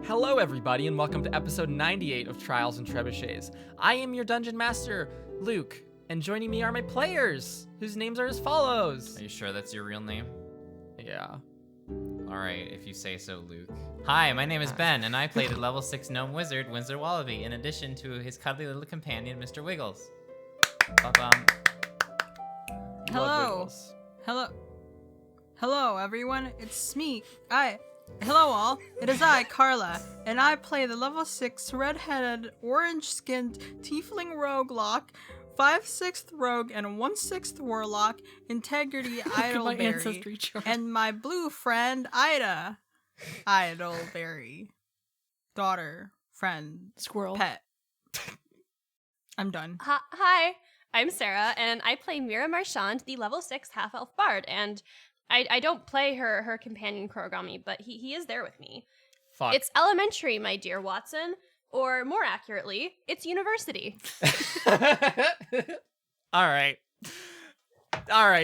Hello, everybody, and welcome to episode 98 of Trials and Trebuchets. I am your dungeon master, Luke, and joining me are my players, whose names are as follows. Are you sure that's your real name? Yeah. Alright, if you say so, Luke. Hi, my name is Ben, and I play the level 6 gnome wizard, Windsor Wallaby, in addition to his cuddly little companion, Mr. Wiggles. Ba-bum. Hello. Hello, everyone. It's me. Hello, all. It is I, Carla, and I play the level 6 red-headed, orange-skinned tiefling roguelock, 5/6 rogue, and 1/6 warlock, Integrity Idleberry, and my blue friend, Ida. Idleberry. Daughter, friend, Squirrel. pet. I'm done. Hi, I'm Sarah, and I play Mira Marchand, the level 6 half-elf bard, and I don't play her companion Kurogami, but he is there with me. Fuck. It's elementary, my dear Watson, or more accurately, it's university. All right,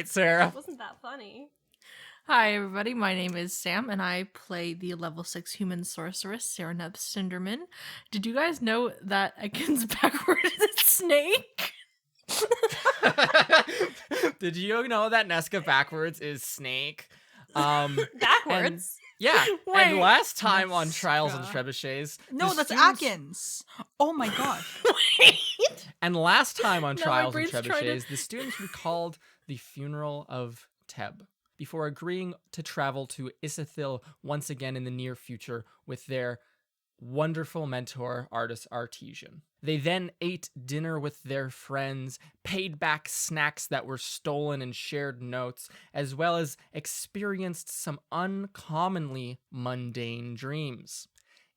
Sarah. Wasn't that funny? Hi, everybody. My name is Sam, and I play the level 6 human sorceress, Sereneth Cinderman. Did you guys know that Akin's backward is snake? Did you know that Nesca backwards is snake? Backwards? Yeah, and Wait. last time on Nesca. Trials and Trebuchets... No, the that's students- Atkins. Oh my gosh. Wait. And last time on No, my Trials and brain's trying to- Trebuchets, the students recalled the funeral of Teb before agreeing to travel to Isithil once again in the near future with their wonderful mentor, Artis Artesian. They then ate dinner with their friends, paid back snacks that were stolen and shared notes, as well as experienced some uncommonly mundane dreams.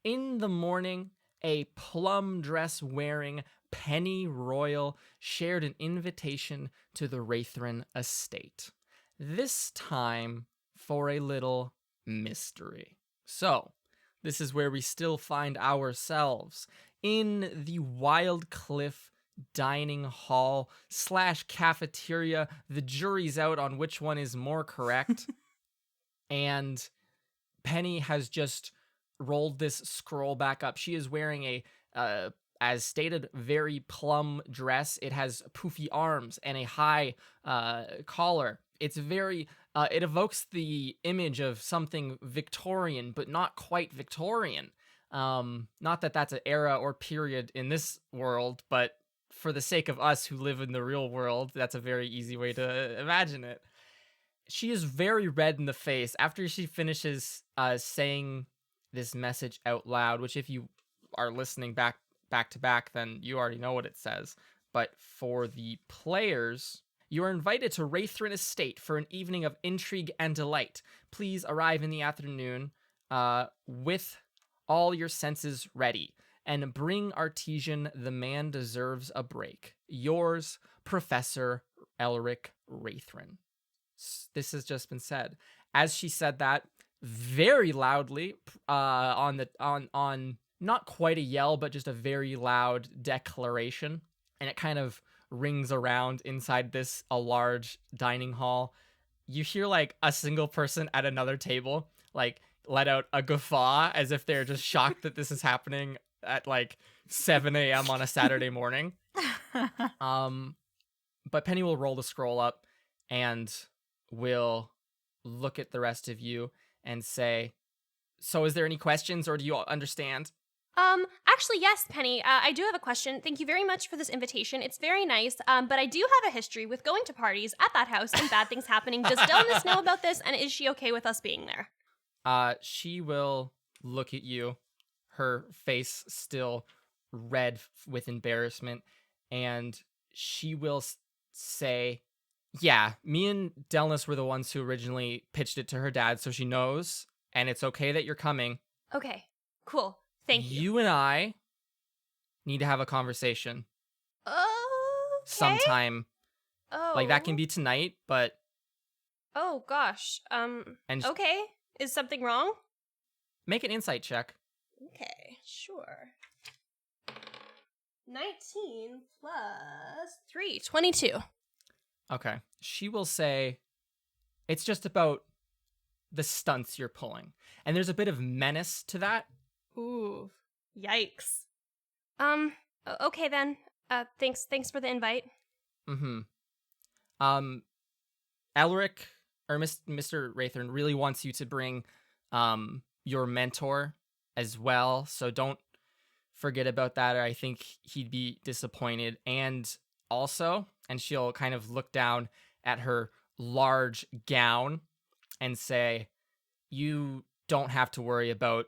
In the morning, a plum dress wearing Penny Royal shared an invitation to the Wraithrin estate. This time for a little mystery. So, this is where we still find ourselves in the Wild Cliff dining hall / cafeteria. The jury's out on which one is more correct. And Penny has just rolled this scroll back up. She is wearing a, as stated, very plum dress. It has poofy arms and a high collar. It's very, it evokes the image of something Victorian, but not quite Victorian. Not that that's an era or period in this world, but for the sake of us who live in the real world, that's a very easy way to imagine it. She is very red in the face after she finishes saying this message out loud, which if you are listening back to back, then you already know what it says. But for the players, you are invited to Wraithrin Estate for an evening of intrigue and delight. Please arrive in the afternoon with all your senses ready, and bring Artesian, the man deserves a break. Yours, Professor Elric Wraithrin. This has just been said. As she said that, very loudly, on not quite a yell, but just a very loud declaration, and it kind of rings around inside a large dining hall. You hear like a single person at another table like let out a guffaw as if they're just shocked that this is happening at like 7 a.m. on a Saturday morning. But Penny will roll the scroll up and will look at the rest of you and say, so is there any questions or do you all understand? Actually, yes, Penny. I do have a question. Thank you very much for this invitation. It's very nice. But I do have a history with going to parties at that house and bad things happening. Does Delnis know about this, and is she okay with us being there? She will look at you, her face still red with embarrassment, and she will say, yeah, me and Delnis were the ones who originally pitched it to her dad, so she knows, and it's okay that you're coming. Okay, cool. Thank you. You and I need to have a conversation Okay. sometime. Oh. Like, that can be tonight, but... Oh, gosh. And Okay. Is something wrong? make an insight check. Okay, sure. 19 plus 3. 22. Okay. She will say, it's just about the stunts you're pulling. And there's a bit of menace to that. Ooh. Yikes. Okay then. Thanks for the invite. Mm-hmm. Elric or Mr. Raythorn really wants you to bring your mentor as well, so don't forget about that, or I think he'd be disappointed. And also, and she'll kind of look down at her large gown and say, you don't have to worry about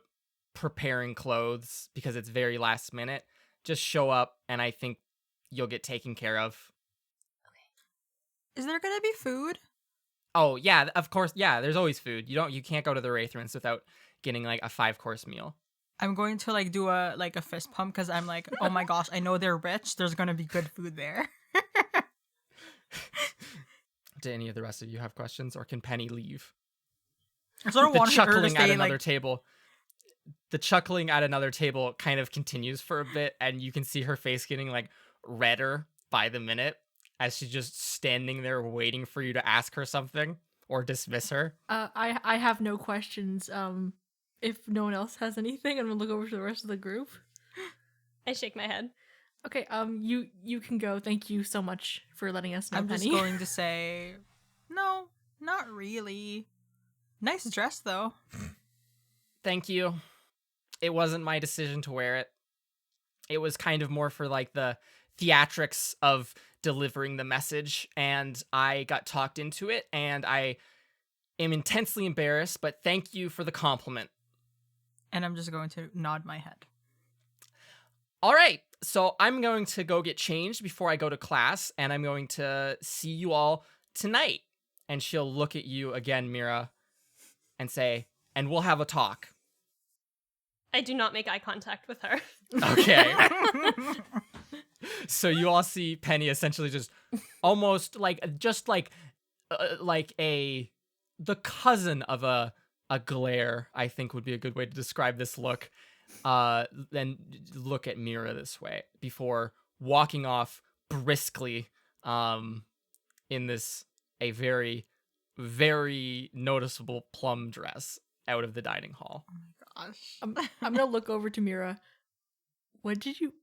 preparing clothes because it's very last minute. Just show up and I think you'll get taken care of. Is there gonna be food? Oh yeah, of course. Yeah, there's always food. You can't go to the Wraithrons without getting like a 5-course meal. I'm going to like do a fist pump because I'm like, oh my gosh, I know they're rich. There's gonna be good food there. Do any of the rest of you have questions, or can Penny leave? I sort of The want her to chuckling at stay another like. table. The chuckling at another table kind of continues for a bit, and you can see her face getting like redder by the minute as she's just standing there waiting for you to ask her something or dismiss her. I have no questions. If no one else has anything, I'm gonna look over to the rest of the group. I shake my head. Okay, you can go. Thank you so much for letting us know, I'm just Penny. going to say, no, not really. Nice dress though. Thank you. It wasn't my decision to wear it. It was kind of more for like the theatrics of delivering the message, and I got talked into it, and I am intensely embarrassed, but thank you for the compliment. And I'm just going to nod my head. All right, so I'm going to go get changed before I go to class, and I'm going to see you all tonight. And she'll look at you again, Mira, and say, and we'll have a talk. I do not make eye contact with her. Okay. So you all see Penny essentially just almost like the cousin of a glare, I think would be a good way to describe this look. Then look at Mira this way before walking off briskly in this a very, very noticeable plum dress out of the dining hall. Gosh. I'm gonna look over to Mira. What did you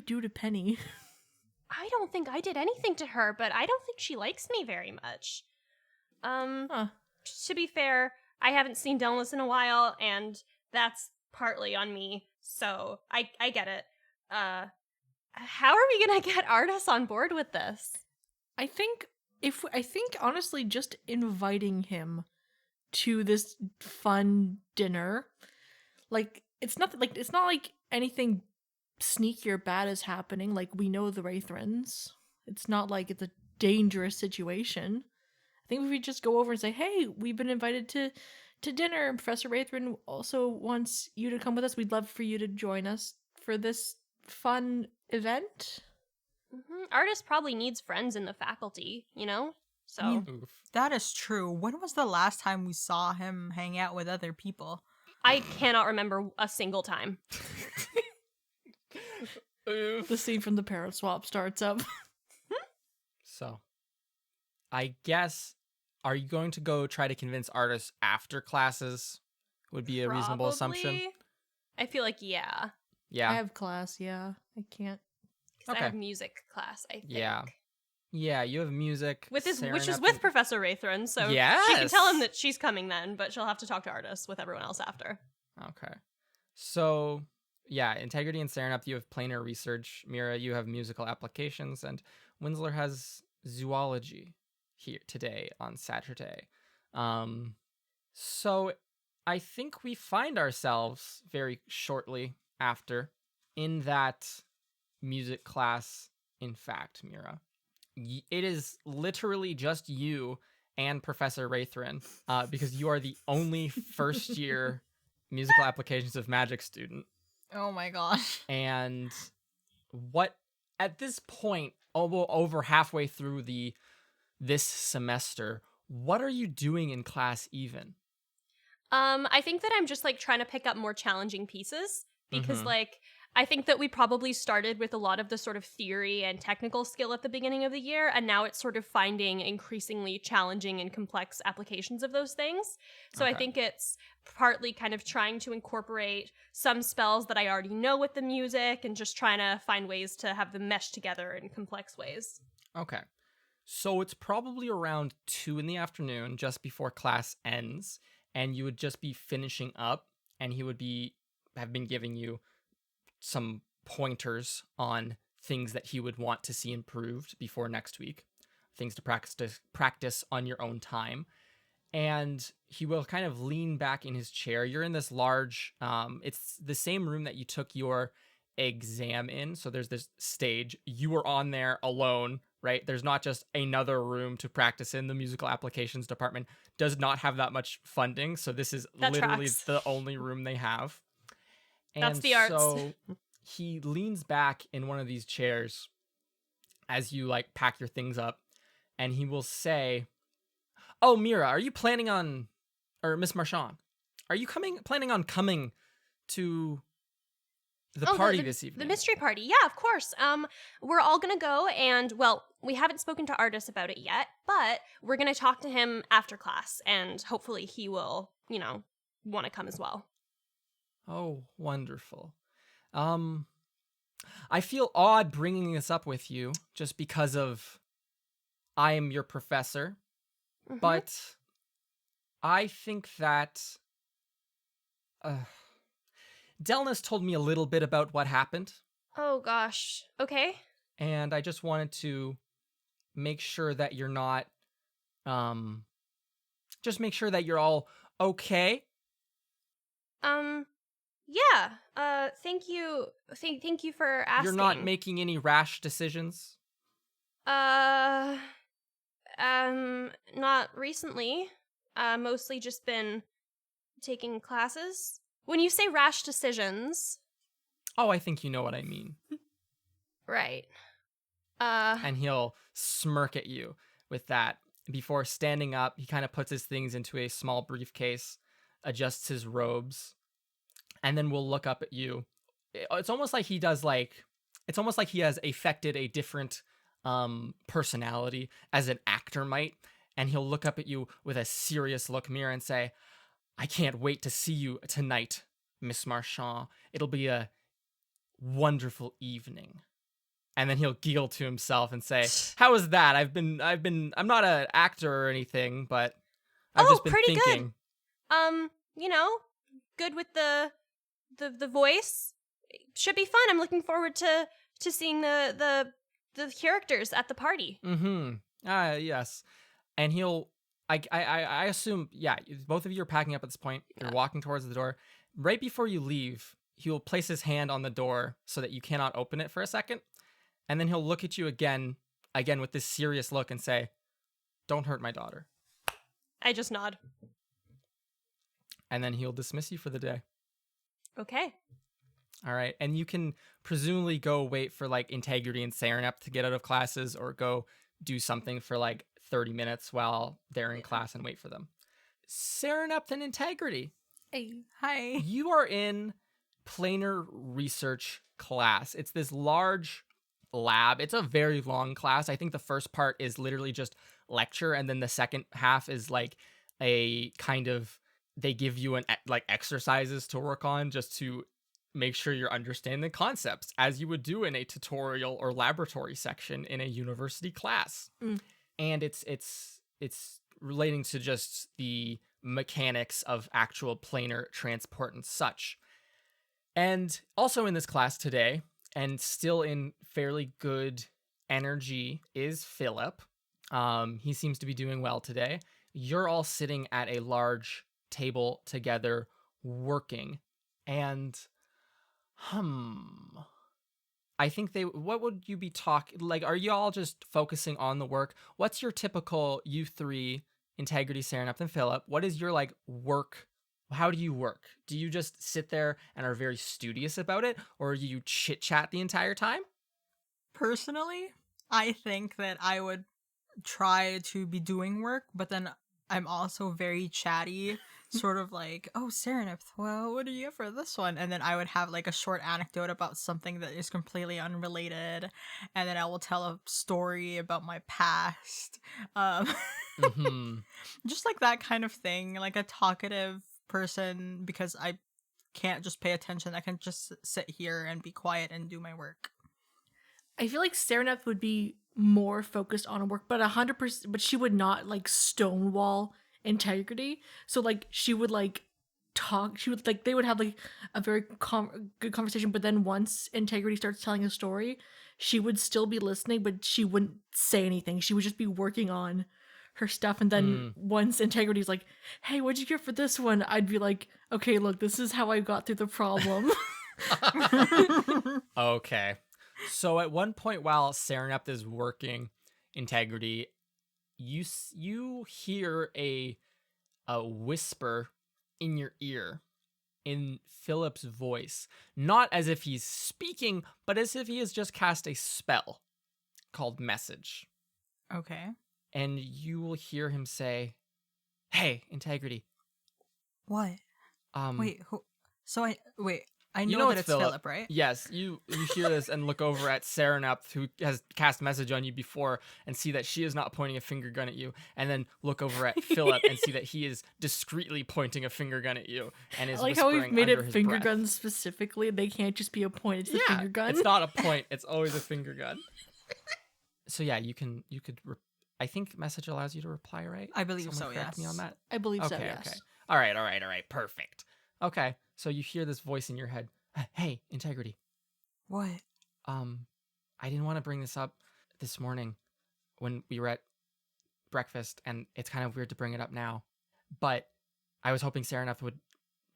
do to Penny? I don't think I did anything to her, but I don't think she likes me very much. Huh. To be fair, I haven't seen Delmas in a while, and that's partly on me, so I get it. How are we gonna get Artis on board with this? I think honestly just inviting him to this fun dinner, like it's not like anything sneaky or bad is happening. Like, we know the Wraithrons. It's not like it's a dangerous situation. I think if we just go over and say, hey, we've been invited to dinner, and Professor Wraithron also wants you to come with us. We'd love for you to join us for this fun event. Artis probably needs friends in the faculty, you know? So, I mean, Oof. that is true. When was the last time we saw him hang out with other people? I cannot remember a single time. The scene from the Parrot Swap starts up. So, I guess, are you going to go try to convince Artis after classes? Would be a reasonable assumption. Probably. I feel like, yeah. Yeah. I have class, yeah. I can't. 'Cause Okay. I have music class, I think. Yeah. Yeah, you have music. Which is Serenep with and- Professor Wraithron, so she Yes! can tell him that she's coming then, but she'll have to talk to Artis with everyone else after. Okay. So, yeah, Integrity and Serenep, you have planar research. Mira, you have musical applications. And Winsler has zoology here today on Saturday. So I think we find ourselves very shortly after in that music class, in fact, Mira. It is literally just you and Professor Wraithron, because you are the only first year musical applications of magic student. Oh my gosh. And what at this point, over halfway through this semester, what are you doing in class even? I think that I'm just like trying to pick up more challenging pieces because Mhm. like I think that we probably started with a lot of the sort of theory and technical skill at the beginning of the year, and now it's sort of finding increasingly challenging and complex applications of those things. So I Okay. think it's partly kind of trying to incorporate some spells that I already know with the music and just trying to find ways to have them mesh together in complex ways. Okay. So it's probably around 2 in the afternoon, just before class ends, and you would just be finishing up, and he would have been giving you some pointers on things that he would want to see improved before next week, things to practice on your own time. And he will kind of lean back in his chair. You're in this large, it's the same room that you took your exam in. So there's this stage. You were on there alone, right? There's not just another room to practice in. The musical applications department does not have that much funding. So this is That literally tracks. the only room they have. That's And the arts. so he leans back in one of these chairs as you like pack your things up, and he will say, "Oh, Mira, are you planning on, or Miss Marchand, are you planning on coming to the party this The evening?" mystery party. Yeah, of course. We're all gonna go, and well, we haven't spoken to Artis about it yet, but we're gonna talk to him after class, and hopefully he will, want to come as well. Oh, wonderful. I feel odd bringing this up with you just because of I am your professor, Mhm. but I think that Delnis told me a little bit about what happened, Oh gosh. Okay. and I just wanted to make sure that you're not, um, just make sure that you're all okay. Yeah. Thank you. Thank you for asking. You're not making any rash decisions. Uh. Not recently. Mostly just been taking classes. When you say rash decisions, Oh, I think you know what I mean. right. And he'll smirk at you with that. Before standing up, he kind of puts his things into a small briefcase, adjusts his robes, and then will look up at you. It's almost like it's almost like he has affected a different personality as an actor might. And he'll look up at you with a serious look, Mira, and say, "I can't wait to see you tonight, Miss Marchand. It'll be a wonderful evening." And then he'll giggle to himself and say, "How is that? I'm not an actor or anything, but I've just been pretty thinking." good. Good with the voice. Should be fun. I'm looking forward to seeing the characters at the party. Mm-hmm. Yes. And I assume, yeah, both of you are packing up at this point. You're walking towards the door. Right before you leave, he will place his hand on the door so that you cannot open it for a second. And then he'll look at you again with this serious look and say, "Don't hurt my daughter." I just nod. And then he'll dismiss you for the day. Okay. All right. And you can presumably go wait for like Integrity and Serenep to get out of classes, or go do something for like 30 minutes while they're in class and wait for them. Serenep and Integrity, Hey, hi. you are in planar research class. It's this large lab. It's a very long class. I think the first part is literally just lecture, and then the second half is like a kind of, they give you like exercises to work on just to make sure you're understanding the concepts as you would do in a tutorial or laboratory section in a university class. And it's relating to just the mechanics of actual planar transport and such. And also in this class today, and still in fairly good energy, is Philip. He seems to be doing well today. You're all sitting at a large table together working, and I think what would you be talking, like, are you all just focusing on the work? What's your typical, you three, Integrity, Serenep, and Philip, what is your like work? How do you work? Do you just sit there and are very studious about it, or do you chit chat the entire time? Personally, I think that I would try to be doing work, but then I'm also very chatty. sort of like, oh, Serenith, well, what do you have for this one? And then I would have like a short anecdote about something that is completely unrelated, and then I will tell a story about my past. Um, Mm-hmm. just like that kind of thing, like a talkative person, because I can't just pay attention. I can just sit here and be quiet and do my work. I feel like Sereneth would be more focused on her work, but 100%, but she would not like stonewall integrity. So like she would like talk. She would like they would have like a very good conversation. But then once integrity starts telling a story, she would still be listening, but she wouldn't say anything. She would just be working on her stuff. And then once integrity's like, "Hey, what'd you get for this one?" I'd be like, "Okay, look, this is how I got through the problem." Okay. So at one point while Sereneth is working integrity, you hear a whisper in your ear in Philip's voice, not as if he's speaking, but as if he has just cast a spell called Message. Okay. And you will hear him say, "Hey, integrity. What? Wait, who? So I You know that it's it's Philip, right? Yes, you hear this and look over at Sereneth, who has cast Message on you before, and see that she is not pointing a finger gun at you, and then look over at Philip and see that he is discreetly pointing a finger gun at you and is I like how we've whispering made under it his finger breath. guns specifically. They can't just be a point. It's the Yeah, finger gun. it's not a point. It's always a finger gun. So yeah, you could. I think Message allows you to reply, right? I believe Someone so, correct me yes. on that. I believe so. Okay, Yes. okay. All right. Perfect. Okay, so you hear this voice in your head. Hey, integrity. What? I didn't want to bring this up this morning when we were at breakfast, and it's kind of weird to bring it up now, but I was hoping Sereneth would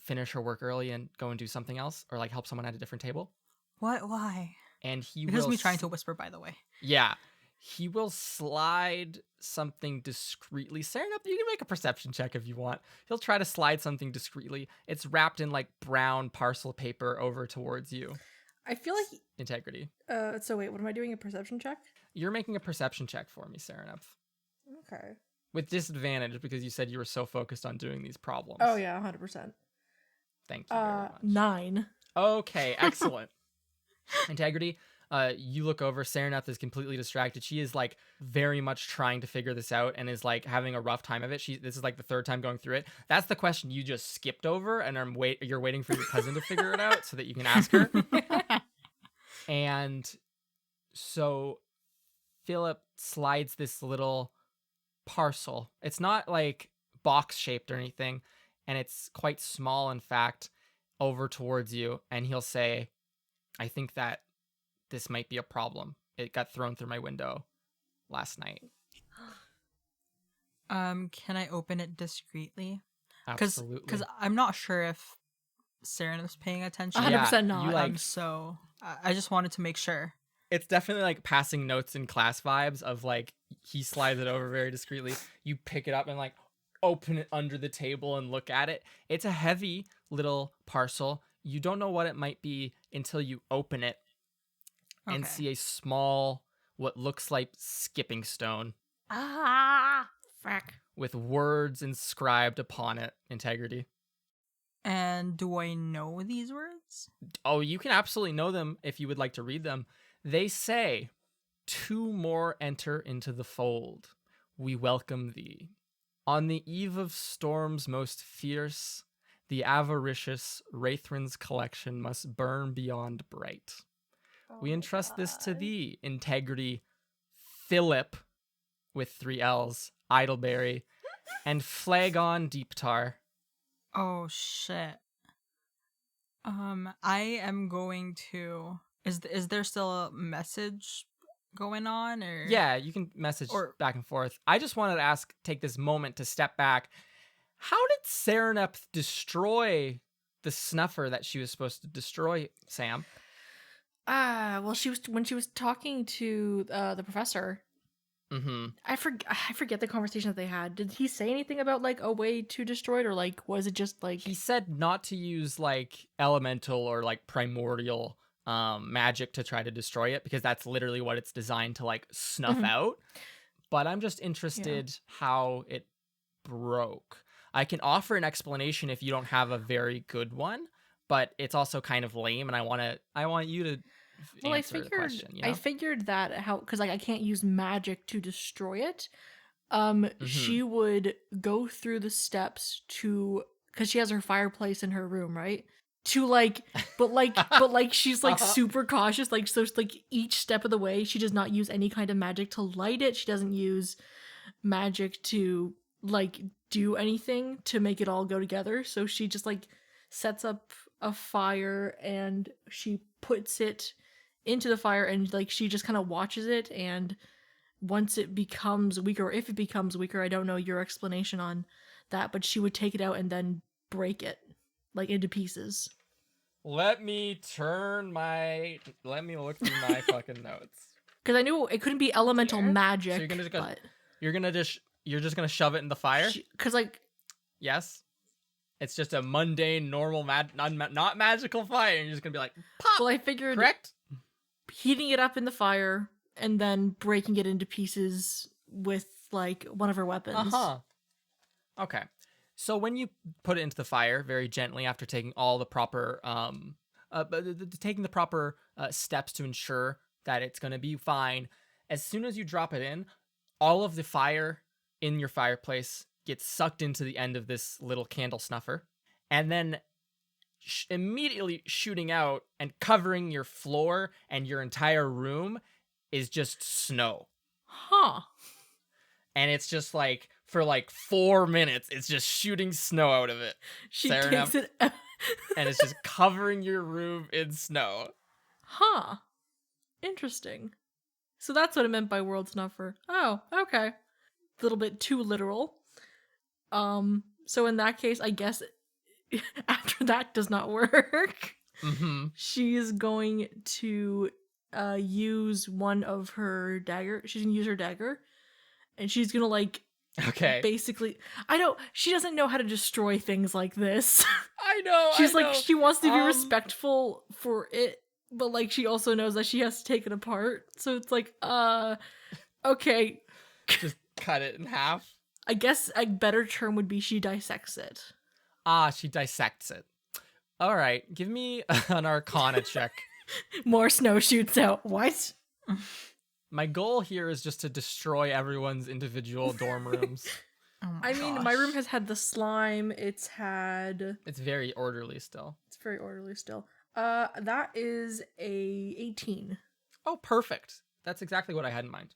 finish her work early and go and do something else, or like help someone at a different table. What? Why? And he Because will me trying to whisper, by the way. Yeah. He will slide something discreetly. Sereneth, you can make a perception check if you want. He'll try to slide something discreetly. It's wrapped in like brown parcel paper over towards you. I feel like. Integrity. So wait, what am I doing? A perception check? You're making a perception check for me, Sereneth. Okay. With disadvantage because you said you were so focused on doing these problems. Oh yeah, 100%. Thank you very much. 9. Okay, excellent. Integrity. You look over. Sereneth is completely distracted. She is like very much trying to figure this out and is like having a rough time of it. This is like the third time going through it. That's the question you just skipped over, and you're waiting for your cousin to figure it out so that you can ask her. And so Philip slides this little parcel. It's not like box shaped or anything, and it's quite small, in fact, over towards you. And he'll say, "I think that this might be a problem. It got thrown through my window last night." Can I open it discreetly? Absolutely. Because I'm not sure if Sereneth's paying attention. 100% not. You like, So I just wanted to make sure. it's definitely like passing notes in class vibes of like he slides it over very discreetly. You pick it up and like open it under the table and look at it. It's a heavy little parcel. You don't know what it might be until you open it and Okay. see a small, what looks like skipping stone Ah. Frack. with words inscribed upon it. Integrity. And do I know these words? Oh, you can absolutely know them if you would like to read them. They say, "Two more enter into the fold. We welcome thee. On the eve of storms most fierce, the avaricious Wraithrin's collection must burn beyond bright. We entrust this to thee, integrity, Philip, with 3 L's, Idleberry, and Flagon Deeptar." Oh shit. I am going to. Is there still a message going on, or? Yeah, you can message back and forth. I just wanted to take this moment to step back. How did Sereneth destroy the snuffer that she was supposed to destroy, Sam? Well, when she was talking to the professor. Mm-hmm. I forget the conversation that they had. Did he say anything about like a way to destroy it, or like was it just like He said not to use like elemental or like primordial magic to try to destroy it, because that's literally what it's designed to like snuff out. But I'm just interested how it broke. I can offer an explanation if you don't have a very good one, but it's also kind of lame, and I want you to Well, answer the question. You know? I figured that how because like I can't use magic to destroy it. Mm-hmm. She would go through the steps to because she has her fireplace in her room, right? To like, but like she's like super cautious. Like so, like each step of the way, she does not use any kind of magic to light it. She doesn't use magic to like do anything to make it all go together. So she just like sets up a fire and she puts it into the fire and like she just kind of watches it, and once it becomes weaker, or if it becomes weaker, I don't know your explanation on that, but she would take it out and then break it like into pieces. Let me look through my fucking notes. Because I knew it couldn't be elemental Fair. magic. So you're but just gonna shove it in the fire? because like Yes. It's just a mundane, normal, not magical fire. And you're just gonna be like, pop. well, I figured Correct. heating it up in the fire and then breaking it into pieces with like one of her weapons. Okay. So when you put it into the fire very gently after taking all the proper taking the proper steps to ensure that it's going to be fine, as soon as you drop it in, all of the fire in your fireplace gets sucked into the end of this little candle snuffer, and then immediately shooting out and covering your floor and your entire room is just snow. Huh. And it's just like for like 4 minutes, it's just shooting snow out of it. She Fair takes enough. it. And it's just covering your room in snow. Huh. Interesting. So that's what it meant by world snuffer. Oh, okay. A little bit too literal. So in that case, I guess after that does not work, Mm-hmm. she's going to use one of her dagger. She's gonna use her dagger, and she's gonna like Okay. basically. I know she doesn't know how to destroy things like this. I know. She's I like know. she wants to be Um, respectful for it, but like she also knows that she has to take it apart. So it's like, okay. Just cut it in half. I guess a better term would be she dissects it. She dissects it. All right. Give me an Arcana check. More snow shoots out. What? My goal here is just to destroy everyone's individual dorm rooms. Oh my I mean, my room has had the slime. It's It's very orderly still. very orderly still. That is a 18. Oh, perfect. That's exactly what I had in mind.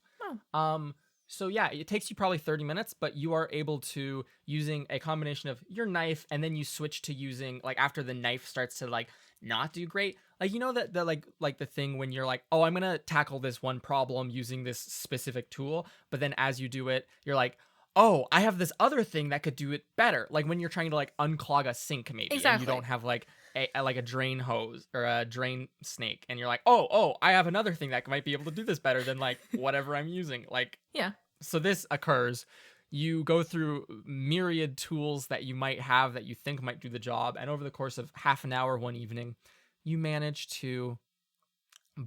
Oh. So yeah, it takes you probably 30 minutes, but you are able to, using a combination of your knife, and then you switch to using, like, after the knife starts to like not do great, like, you know, that the like the thing when you're like, oh, I'm gonna tackle this one problem using this specific tool, but then as you do it, you're like, oh, I have this other thing that could do it better. Like when you're trying to like unclog a sink, maybe, and Exactly. you don't have like a drain hose or a drain snake, and you're like, oh, I have another thing that might be able to do this better than like whatever I'm using. Like, Yeah. so this occurs. You go through myriad tools that you might have that you think might do the job, and over the course of half an hour one evening, you manage to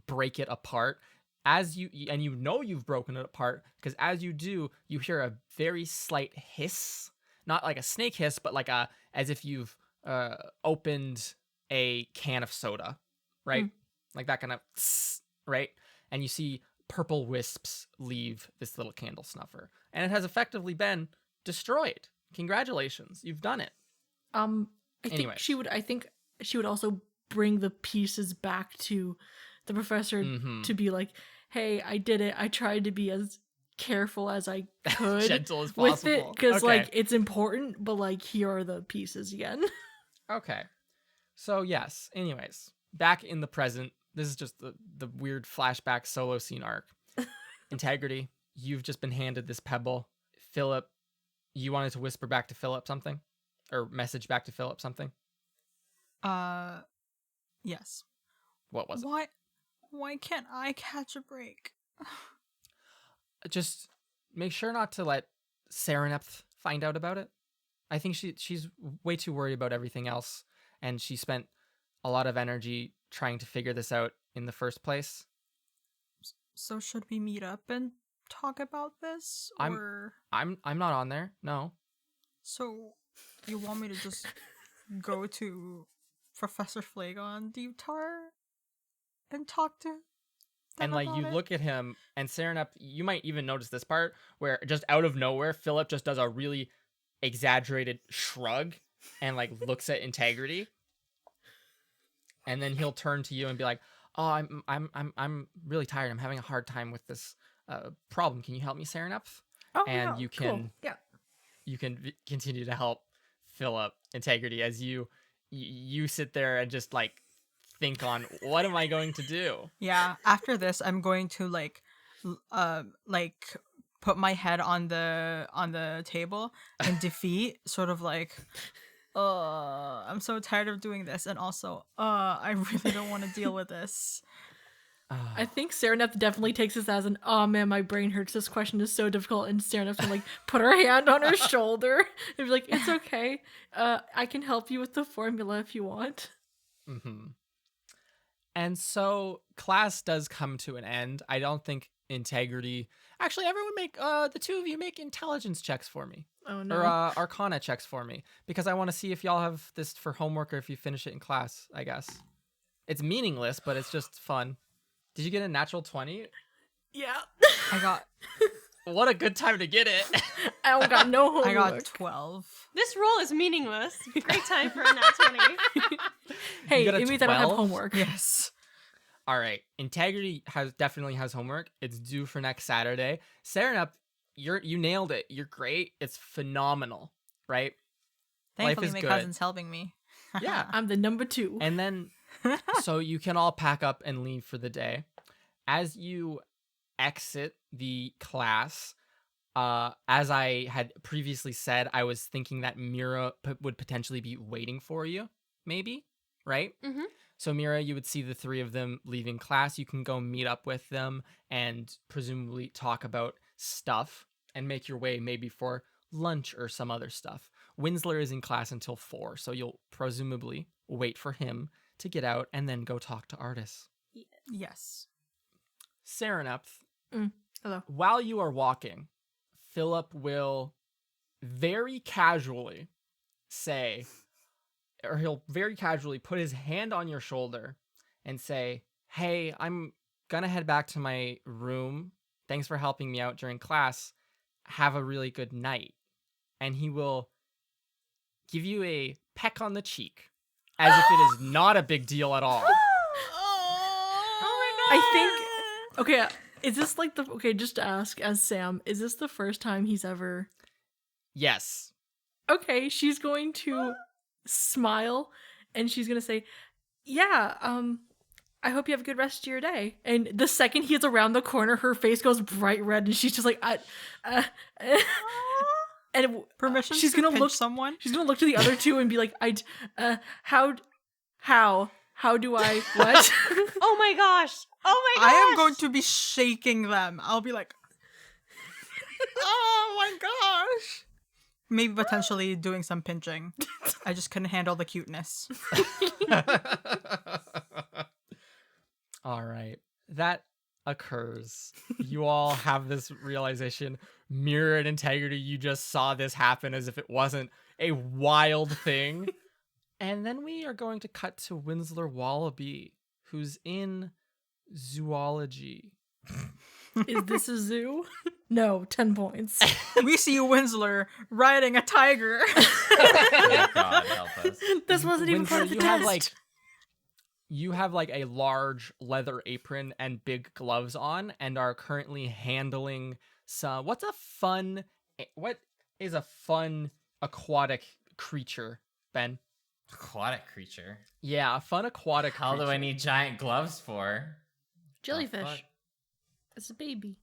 break it apart. As you know you've broken it apart, because as you do, you hear a very slight hiss, not like a snake hiss, but like as if you've opened a can of soda, right? Like that kind of right, and you see purple wisps leave this little candle snuffer, and it has effectively been destroyed. Congratulations, you've done it. I think Anyways. I think she would also bring the pieces back to the professor Mhm. to be like, hey, I did it. I tried to be as careful as I could Gentle as with possible. it because Okay. like it's important, but like here are the pieces again. Okay. So yes, anyways, back in the present, this is just the weird flashback solo scene arc. Integrity, you've just been handed this pebble. Philip, you wanted to whisper back to Philip something? Or message back to Philip something? Yes. What was it? Why can't I catch a break? Just make sure not to let Serenepth find out about it. I think she's way too worried about everything else, and she spent a lot of energy trying to figure this out in the first place. So should we meet up and talk about this? I'm- Or I'm not on there. No. so you want me to just go to Professor Flagon Deeptar and talk to them And like you about it? look at him, and Serenep, you might even notice this part where just out of nowhere, Philip just does a really exaggerated shrug and like looks at Integrity, and then he'll turn to you and be like, "Oh, I'm really tired. I'm having a hard time with this problem. Can you help me, Serenep?" Oh, And yeah, you cool. can Yeah. continue to help Philip Integrity as you sit there and just like think on what am I going to do. Yeah, after this, I'm going to like put my head on the table and defeat, sort of like, I'm so tired of doing this, and also, I really don't want to deal with this. I think Serenep definitely takes this as an, oh man, my brain hurts. This question is so difficult. And Serenep can like put her hand on her shoulder and be like, it's okay. I can help you with the formula if you want. Mm-hmm. And so class does come to an end. I don't think Integrity. Actually, everyone make the two of you make intelligence checks for me, Oh no. or Arcana checks for me, because I want to see if y'all have this for homework or if you finish it in class. I guess it's meaningless, but it's just fun. Did you get a natural 20? Yeah. I got What a good time to get it. I don't got no homework. I got 12. This role is meaningless. Great time for a nat 20. Hey, You got a it means I don't have 12? homework. Yes. All right, Integrity definitely has homework. It's due for next Saturday. Serenep, you nailed it. You're great. It's phenomenal, right? Thankfully, is my good. cousin's helping me. Yeah. I'm the number 2. And then so you can all pack up and leave for the day. As you exit the class, as I had previously said, I was thinking that Mira would potentially be waiting for you, maybe, right? Mhm. So Mira, you would see the three of them leaving class. You can go meet up with them and presumably talk about stuff and make your way maybe for lunch or some other stuff. Winsler is in class until 4, so you'll presumably wait for him to get out and then go talk to Artis. Yes. Serenepth, Hello. while you are walking, Philip will very casually say, or he'll very casually put his hand on your shoulder and say, "Hey, I'm gonna head back to my room. Thanks for helping me out during class. Have a really good night." And he will give you a peck on the cheek as if it is not a big deal at all. I think, okay, is this like the, okay, just to ask as Sam, is this the first time he's ever, Yes. okay, she's going to smile and she's going to say, yeah, I hope you have a good rest of your day. And the second he is around the corner, her face goes bright red and she's just like, and Permission she's to gonna pinch look someone? she's gonna look to the other two and be like, how do I, what? Oh my gosh. Oh my gosh. I am going to be shaking them. I'll be like, oh my gosh. Maybe potentially doing some pinching. I just couldn't handle the cuteness. All right. That occurs. You all have this realization. Mirror and Integrity, you just saw this happen as if it wasn't a wild thing. And then we are going to cut to Winsler Wallaby, who's in zoology. Is this a zoo? No, 10 points. We see Winsler riding a tiger. Oh God, help us. This wasn't even part of the test. You have like a large leather apron and big gloves on and are currently handling some what is a fun aquatic creature, Ben? Aquatic creature. Yeah, a fun aquatic How creature. do I need giant gloves for? Jellyfish. The fuck? It's a baby.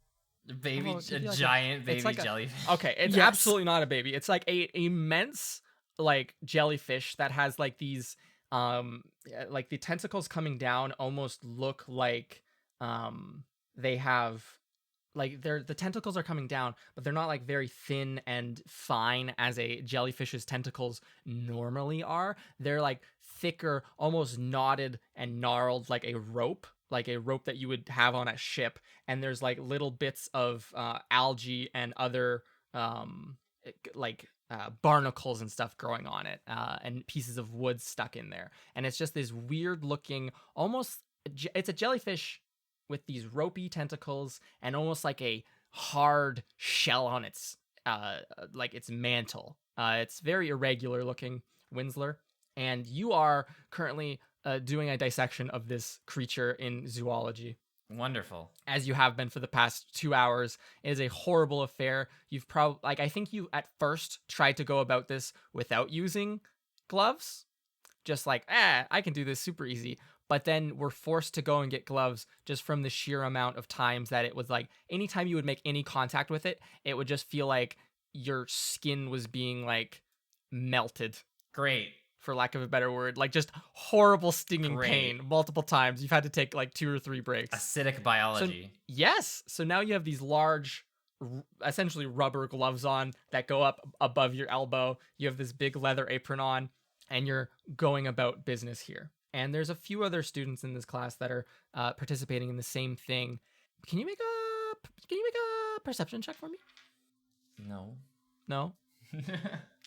A baby, Oh, it'd a be like giant baby it's like jellyfish. Okay, it's Yes. absolutely not a baby. It's like a immense like jellyfish that has like these like the tentacles coming down almost look like they have like the tentacles are coming down, but they're not like very thin and fine as a jellyfish's tentacles normally are. They're like thicker, almost knotted and gnarled like a rope that you would have on a ship. And there's like little bits of algae and other like barnacles and stuff growing on it, and pieces of wood stuck in there. And it's just this weird looking, it's a jellyfish with these ropey tentacles and almost like a hard shell on its its mantle. It's very irregular looking, Winsler. And you are currently doing a dissection of this creature in zoology, Wonderful. as you have been for the past 2 hours. It is a horrible affair. You've probably, I think you at first tried to go about this without using gloves. Just like, I can do this super easy. But then we're forced to go and get gloves just from the sheer amount of times that it was like, anytime you would make any contact with it, it would just feel like your skin was being like melted, Great. for lack of a better word. Like just horrible stinging Great. pain multiple times. You've had to take like 2 or 3 breaks. Acidic biology. Yes. So now you have these large, essentially rubber gloves on that go up above your elbow. You have this big leather apron on, and you're going about business here. And there's a few other students in this class that are participating in the same thing. Can you make a perception check for me? No. No,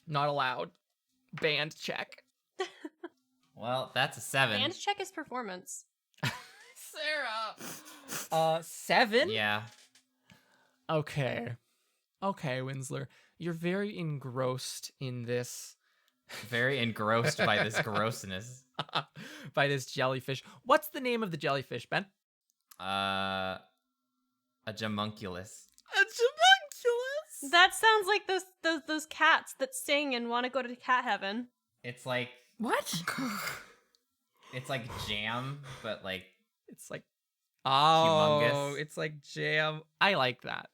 not allowed. Band check. Well, that's a 7. And check his performance. Sarah. 7? Yeah. Okay, Winsler. You're very engrossed in this. Very engrossed by this grossness. By this jellyfish. What's the name of the jellyfish, Ben? A Jamonculus. A Jamonculus. That sounds like those cats that sing and want to go to cat heaven. It's like What? jam, but like It's like, Humongous. it's like jam. I like that.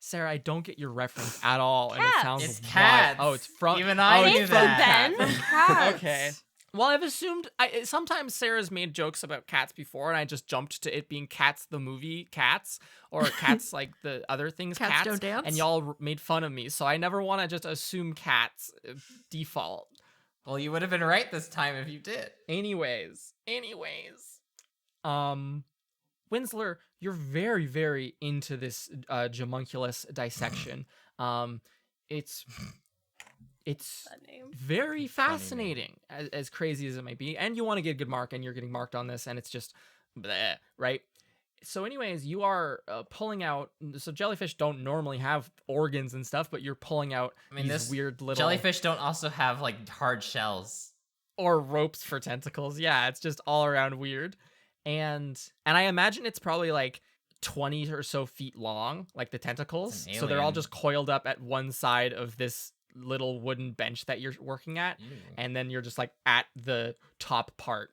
Sarah, I don't get your reference at all, and it Cats. sounds It's wild. cats. Oh, it's from. Even I oh, knew it's from that. Ben. cats. Okay. Well, I've assumed. Sometimes Sarah's made jokes about cats before, and I just jumped to it being Cats the movie, Cats, or Cats like the other things, Cats Don't Dance? and y'all made fun of me. So I never want to just assume Cats default. well, you would have been right this time if you did. Anyways, Winsler, you're very, very into this Jamonculus dissection. It's That name. very Funny name. fascinating, as crazy as it might be. And you want to get a good mark, and you're getting marked on this, and it's just bleh, right? So anyways, you are pulling out. So jellyfish don't normally have organs and stuff, but you're pulling out I mean, these this weird little Jellyfish don't also have like hard shells. or ropes for tentacles. Yeah, it's just all around weird. And I imagine it's probably like 20 or so feet long, like the tentacles. It's an So they're all alien. just coiled up at one side of this little wooden bench that you're working at. Ew. And then you're just like at the top part.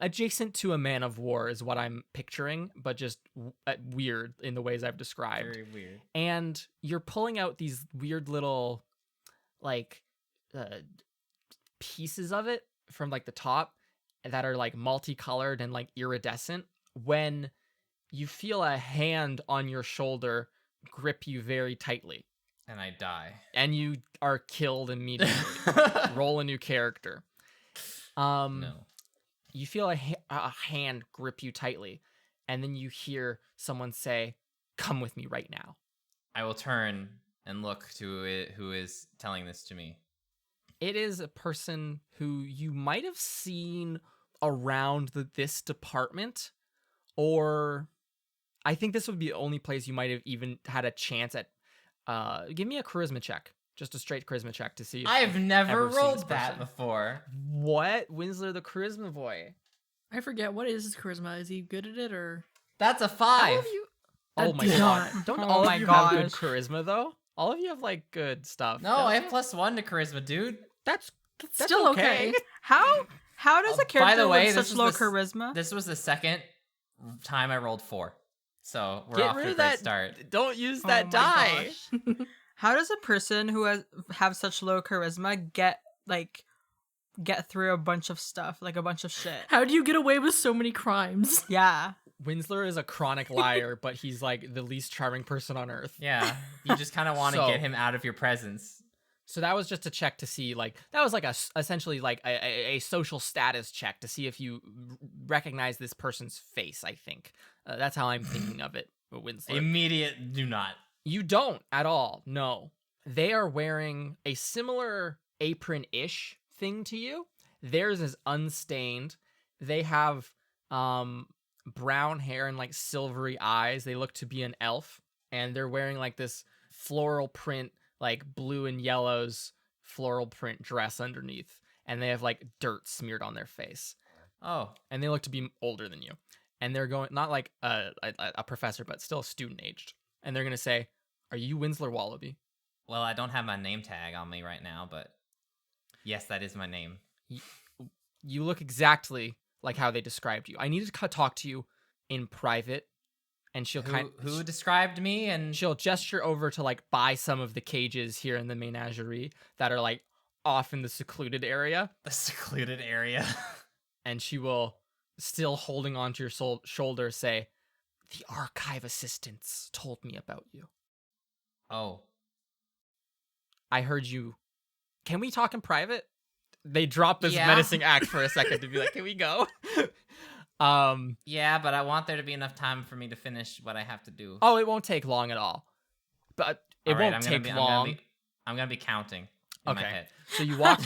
Adjacent to a man of war is what I'm picturing, but just weird in the ways I've described. Very weird. And you're pulling out these weird little like pieces of it from like the top that are like multicolored and like iridescent, when you feel a hand on your shoulder grip you very tightly, And I die. and you are killed immediately. Roll a new character. No. You feel a hand grip you tightly, and then you hear someone say, "Come with me right now." I will turn and look to it, who is telling this to me. It is a person who you might have seen around this department, or I think this would be the only place you might have even had a chance at. Give me a charisma check, just a straight charisma check to see. If I've never ever seen this rolled that person. before. What? Winsler, the charisma boy. I forget, what is his charisma? Is he good at it, or? That's a All 5. of you. Oh That my did god! not. Don't Oh all my of you have good gosh. charisma though? All of you have like good stuff. No, I have +1 to charisma, dude. That's That's That's still okay. okay. How does a By character the way, with this such was low the s- charisma? This was the second time I rolled 4. So we're get off rid to a of great that. start. Don't use Oh that my die. gosh. How does a person who have such low charisma get through a bunch of stuff, like a bunch of shit? How do you get away with so many crimes? Yeah. Winsler is a chronic liar, but he's like the least charming person on earth. Yeah, you just kind of want to So- get him out of your presence. So that was just a check to see, like, that was like essentially like a social status check to see if you recognize this person's face, I think. That's how I'm thinking of it, Winsler. Immediate do not. You don't at all, no. They are wearing a similar apron-ish thing to you. Theirs is unstained. They have brown hair and like silvery eyes. They look to be an elf, and they're wearing like this floral print, like blue and yellows floral print dress underneath, and they have like dirt smeared on their face. Oh, And they look to be older than you, and they're going not like a professor, but still student aged. And they're gonna say, "Are you Winsler Wallaby?" well, I don't have my name tag on me right now, but yes, that is my name. You look exactly like how they described you. I need to talk to you in private. And she'll Who described me? And she'll gesture over to like buy some of the cages here in the menagerie that are like off in the secluded area. the secluded area. And she will, still holding onto your shoulder, say, "The archive assistants told me about you. Oh, I heard you. Can we talk in private?" They drop this Yeah. menacing act for a second to be like, "Can we go?" yeah, but I want there to be enough time for me to finish what I have to do. Oh, it won't take long at all. But it All right, won't take long. I'm gonna be counting in my Okay. head. So you walk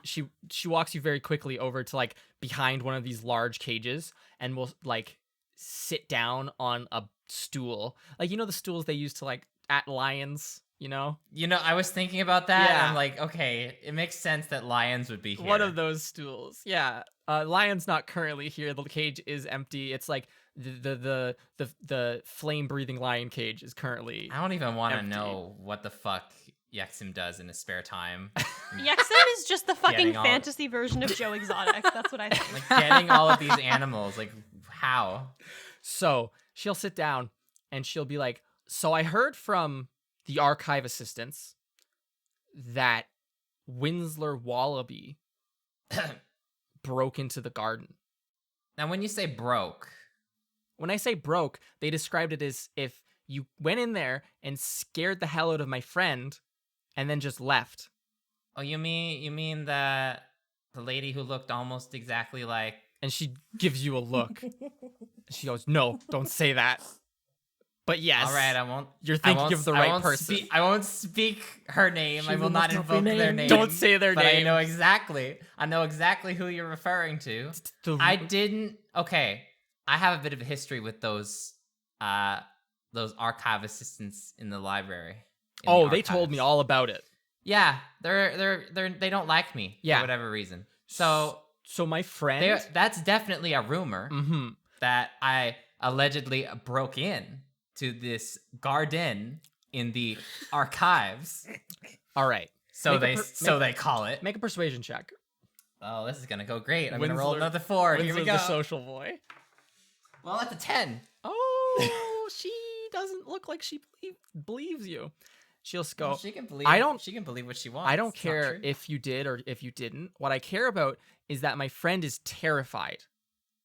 she walks you very quickly over to like behind one of these large cages, and will like sit down on a stool. Like, you know the stools they use to like at lions, you know? You know, I was thinking about that. And Yeah. I'm like, okay, it makes sense that lions would be here. One of those stools. Yeah. Lion's not currently here. The cage is empty. It's like the flame breathing lion cage is currently I don't even want to empty. know what the fuck Yexim does in his spare time. Yexim is just the fucking Getting all- fantasy version of Joe Exotic. That's what I think. Like getting all of these animals. Like, how? So she'll sit down and she'll be like, "So I heard from the archive assistants that Winsler Wallaby broke into the garden." Now, when you say broke, When I say broke, they described it as if you went in there and scared the hell out of my friend and then just left. oh, you mean that the lady who looked almost exactly like And she gives you a look. She goes, "No, don't say that." But yes. All right, I won't. You're I thinking won't- of the I right won't person. I won't speak her name. She I will will not not be invoke their named. name. Don't say their but name. I know exactly. I know exactly who you're referring to. I didn't. Okay, I have a bit of a history with those archive assistants in the library. in the Oh, they told me archives. all about it. Yeah, they don't like me Yeah. for whatever reason. So So my friend. that's definitely a rumor Mm-hmm. that I allegedly broke in to this garden in the archives. All right. So Make a they call it. Make a persuasion check. Oh, this is gonna go great. I'm gonna roll Winsler- another 4. Here we Winsler's go. the social boy. Well, that's a 10. Oh, she doesn't look like she believes you. She'll go. Well, she can believe. She can believe what she wants. I don't It's not care true. if you did or if you didn't. What I care about is that my friend is terrified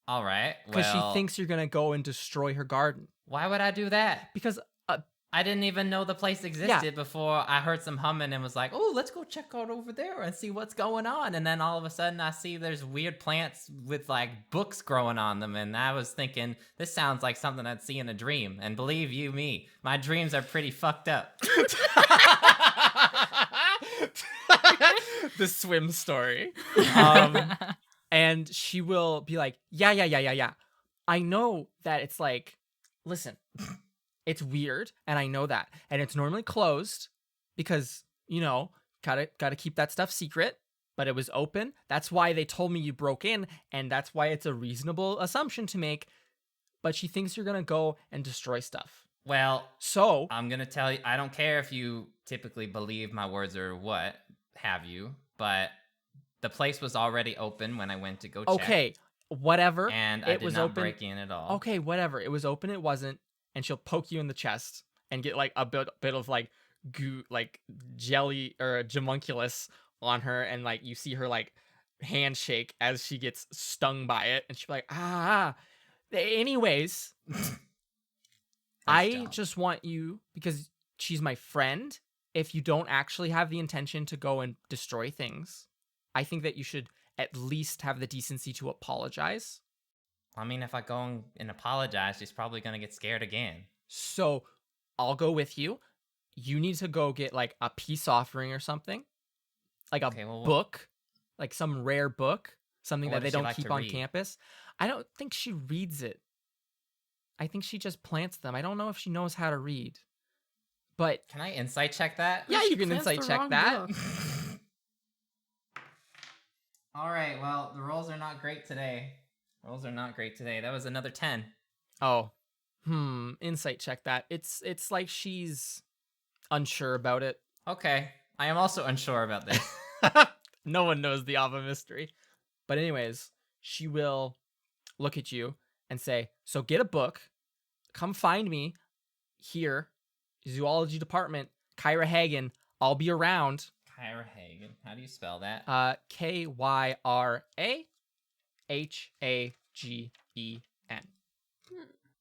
All right. because Well, she thinks you're gonna go and destroy her garden. Why would I do that? Because I didn't even know the place existed before I heard some humming and was like, "Oh, let's go check out over there and see what's going on." And then all of a sudden, I see there's weird plants with like books growing on them, and I was thinking, this sounds like something I'd see in a dream. And believe you me, my dreams are pretty fucked up. the swim story. And she will be like, yeah. I know that it's like, listen, it's weird, and I know that. And it's normally closed because, you know, gotta keep that stuff secret. But it was open. That's why they told me you broke in, and that's why it's a reasonable assumption to make. But she thinks you're gonna go and destroy stuff. Well, So I'm gonna tell you, I don't care if you typically believe my words or what have you, but the place was already open when I went to go check. okay, whatever. And I it did was not open. break in at all. Okay, whatever. It was open. It wasn't. And she'll poke you in the chest and get like a bit of like goo, like jelly or jamonculus on her, and like you see her like handshake as she gets stung by it, and she'll be like, ah. Anyways, I dumb. just want you, because she's my friend. If you don't actually have the intention to go and destroy things, I think that you should at least have the decency to apologize. I mean, if I go and apologize, she's probably gonna get scared again. So I'll go with you. you need to go get like a peace offering or something, like a Okay, well, book, like some rare book, something What that they does she don't like keep to on read? campus. I don't think she reads it. I think she just plants them. I don't know if she knows how to read. But Can I insight check that? yeah, She you can plants insight the check wrong that. book. All right, well, the rolls are not great today. That was another 10. Oh. Insight check that. It's like she's unsure about it. Okay, I am also unsure about this. No one knows the Ava mystery. But anyways, she will look at you and say, so get a book, come find me here, zoology department, Kyra Hagen. I'll be around. Kyra Hagen. How do you spell that? KYRAHAGEN.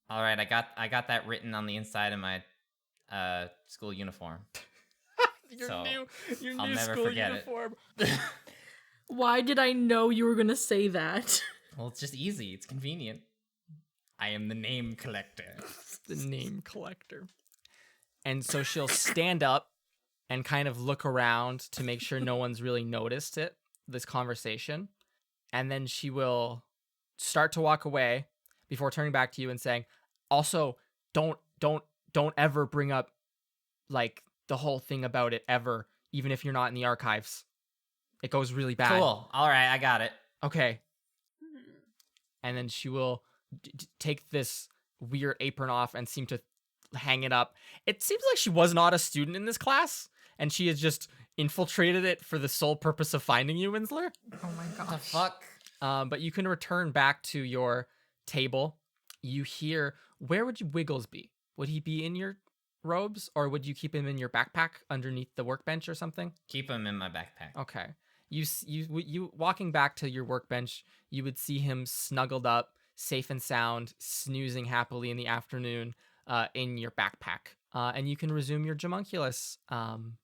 All right, I got that written on the inside of my school uniform. Your So, new I'll never school forget it. uniform. Why did I know you were gonna say that? Well, it's just easy. It's convenient. I am the name collector. The name collector. And so she'll stand up and kind of look around to make sure no one's really noticed this conversation. And then she will start to walk away before turning back to you and saying, also, don't ever bring up like the whole thing about it ever, even if you're not in the archives. It goes really bad. Cool. All right, I got it. Okay. And then she will take this weird apron off and seem to hang it up. It seems like she was not a student in this class, and she has just infiltrated it for the sole purpose of finding you, Winsler. Oh my What the gosh. fuck? But you can return back to your table. You hear, where would Wiggles be? Would he be in your robes, or would you keep him in your backpack underneath the workbench or something? Keep him in my backpack. Okay. You walking back to your workbench, you would see him snuggled up, safe and sound, snoozing happily in the afternoon, in your backpack. And you can resume your Jamonculus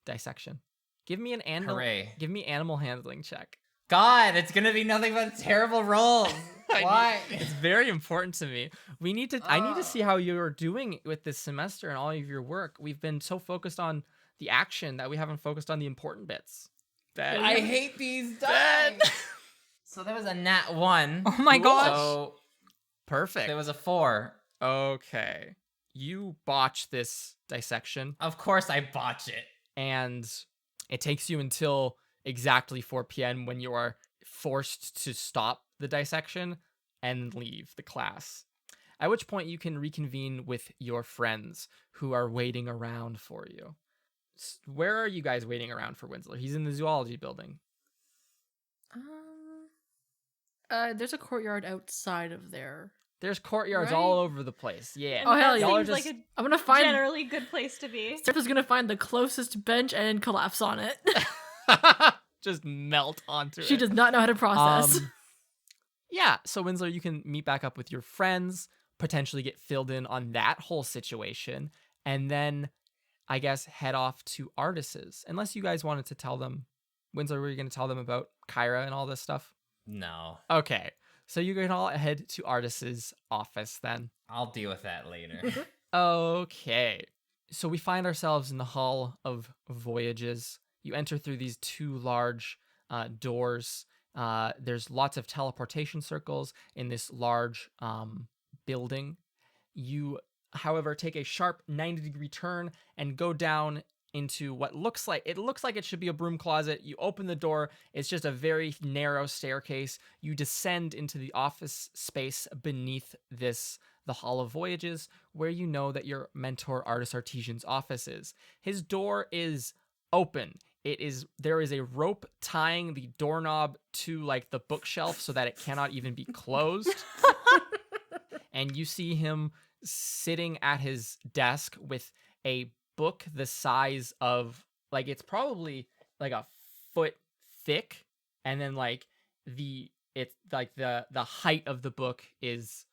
dissection. Give me an Hooray. Give me animal handling check. God, it's gonna be nothing but terrible rolls. Why? It's very important to me. I need to see how you're doing with this semester and all of your work. We've been so focused on the action that we haven't focused on the important bits. Ben. I hate these Ben. dice. So there was a nat 1. Oh my gosh. So Perfect. there was a 4. Okay. You botch this dissection, Of course I botch it. and it takes you until exactly 4 p.m. when you are forced to stop the dissection and leave the class. At which point you can reconvene with your friends who are waiting around for you. Where are you guys waiting around for Winslow? He's in the zoology building. There's a courtyard outside of there. There's courtyards Right? all over the place. Yeah. And Oh, hell that yeah. Y'all are seems like just- a I'm gonna find. generally good place to be. Stepha's gonna find the closest bench and collapse on it. Just melt onto it. She does not know how to process. Yeah, so Winslow, you can meet back up with your friends, potentially get filled in on that whole situation, and then I guess head off to Artis's. Unless you guys wanted to tell them, Winslow, were you going to tell them about Kyra and all this stuff? No. Okay, so you can all head to Artis's office then. I'll deal with that later. Okay, so we find ourselves in the Hall of Voyages. You enter through these 2 large doors. There's lots of teleportation circles in this large building. You, however, take a sharp 90-degree turn and go down into what looks like it should be a broom closet. You open the door. It's just a very narrow staircase. You descend into the office space beneath the Hall of Voyages, where you know that your mentor, Artis Artesian's office is. His door is open. There is a rope tying the doorknob to like the bookshelf so that it cannot even be closed. And you see him sitting at his desk with a book the size of, like, it's probably like a foot thick, and then like the height of the book is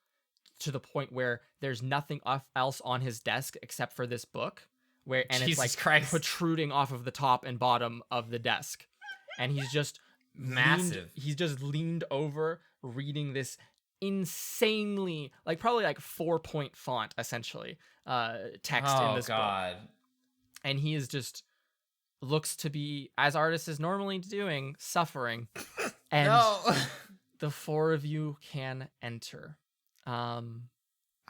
to the point where there's nothing else on his desk except for this book, and Jesus it's like Christ. protruding off of the top and bottom of the desk, and he's just Massive. he's just leaned over reading this insanely, like, probably like 4-point font essentially text in Oh this book. God. and he is just looks to be, as Artis is normally doing, suffering. And No. the four of you can enter. I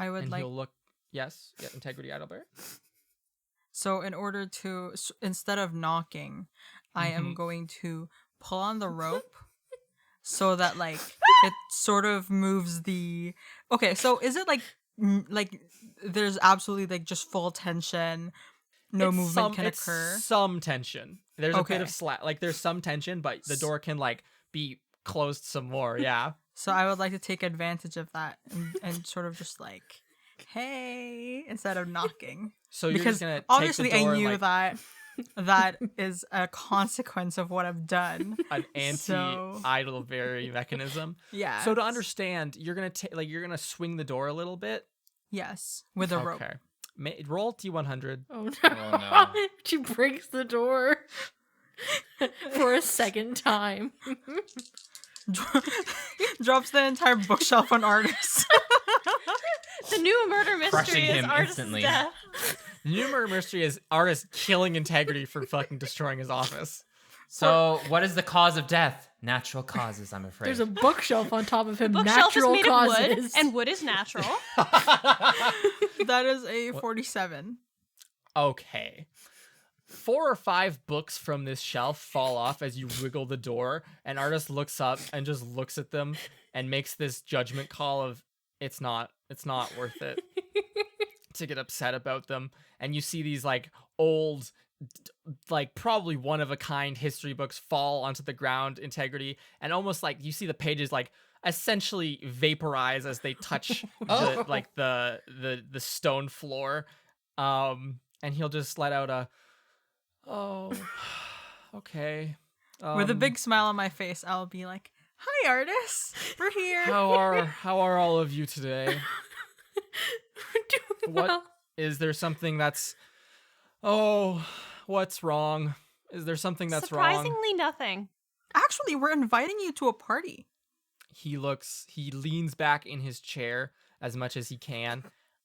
would And like. he'll look. Yes, yeah, integrity, Heidelberg. So in order to, instead of knocking, I am going to pull on the rope so that like it sort of moves the. Okay, so is it like like there's absolutely like just full tension, no It's movement can it's occur? Some tension. There's a bit Okay. of slack. Like there's some tension, but the door can like be closed some more. Yeah. So I would like to take advantage of that and sort of just like, hey, instead of knocking. So you're Because just gonna obviously take the door I knew like that is a consequence of what I've done. an So- anti-idleberry mechanism. Yeah. So to understand, you're gonna you're gonna swing the door a little bit. Yes, with a rope. Okay. Roll D100. Oh no. Oh, no. She breaks the door for a second time. Drops the entire bookshelf on Artis. The new murder mystery Crushing is him Artis' instantly. death. The new murder mystery is Artis killing integrity for fucking destroying his office. So, what is the cause of death? Natural causes, I'm afraid. There's a bookshelf on top of him. Bookshelf is Natural made causes. of wood, and wood is natural. That is a 47. Okay. 4 or 5 books from this shelf fall off as you wiggle the door, and Artis looks up and just looks at them and makes this judgment call of it's not worth it to get upset about them. And you see these like old, like probably one of a kind history books fall onto the ground, integrity, and almost like you see the pages like essentially vaporize as they touch the like the stone floor. And he'll just let out a oh okay. With a big smile on my face, I'll be like, "Hi, Artis. We're here." how are all of you today? We're doing What well. is there something that's what's wrong? Is there something that's wrong? Surprisingly, nothing. Actually, we're inviting you to a party. He leans back in his chair as much as he can,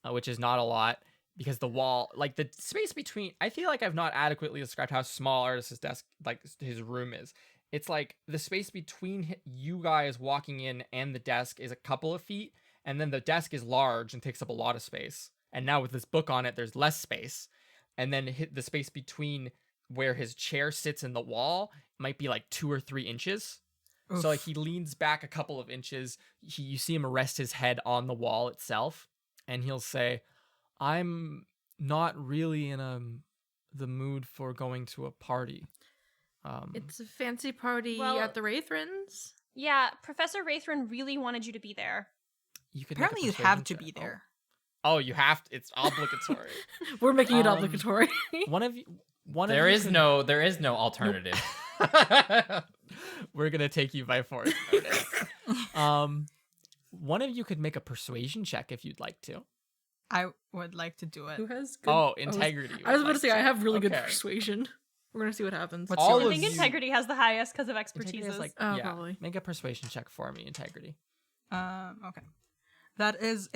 which is not a lot because the wall, like the space between, I feel like I've not adequately described how small Artis's desk, like his room is. It's like the space between you guys walking in and the desk is a couple of feet, and then the desk is large and takes up a lot of space. And now with this book on it, there's less space. And then the space between where his chair sits and the wall might be like 2 or 3 inches. Oof. So like he leans back a couple of inches. You see him rest his head on the wall itself, and he'll say, "I'm not really in the mood for going to a party." It's a fancy party Well- at the Wraithrons. Yeah, Professor Wraithrin really wanted you to be there. You could make a Apparently, you persuasion have to check. be there. Oh, you have to. It's obligatory. We're making it Um, obligatory. One of you. There is no alternative. We're gonna take you by force. One of you could make a persuasion check if you'd like to. I would like to do it. Who has good? Oh, integrity. I was about to say I have really good Okay. persuasion. We're gonna see what happens. What's All yours? I of think you- integrity has the highest because of Integrity expertise. is like, Oh, yeah, probably. make a persuasion check for me, integrity. Okay. That is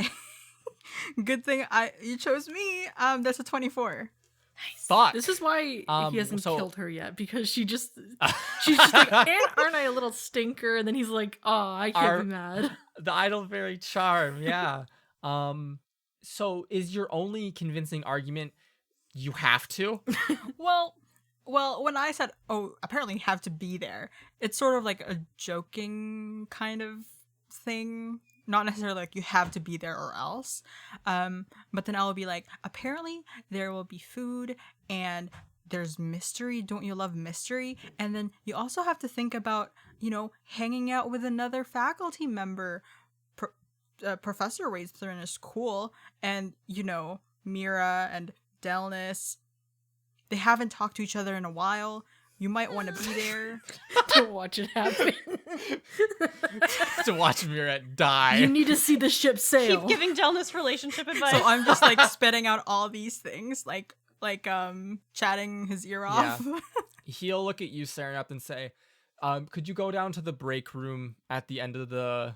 a good thing you chose me. That's a 24. Fuck. This is why he hasn't so- killed her yet, because she's just like, aren't I a little stinker? And then he's like, oh, I can't Are- be mad. The Idleberry charm, yeah. So is your only convincing argument you have to? Well, when I said, "Oh, apparently you have to be there," it's sort of like a joking kind of thing. Not necessarily like you have to be there or else. But then I'll be like, apparently there will be food and there's mystery. Don't you love mystery? And then you also have to think about, hanging out with another faculty member. Professor Wraithrin is cool. And, Mira and Delnis, they haven't talked to each other in a while. You might want to be there. To watch it happen. To watch Mirette die. You need to see the ship sail. Keep giving Delnis relationship advice. So I'm just like spitting out all these things, like chatting his ear off. He'll look at you staring up and say, could you go down to the break room at the end of the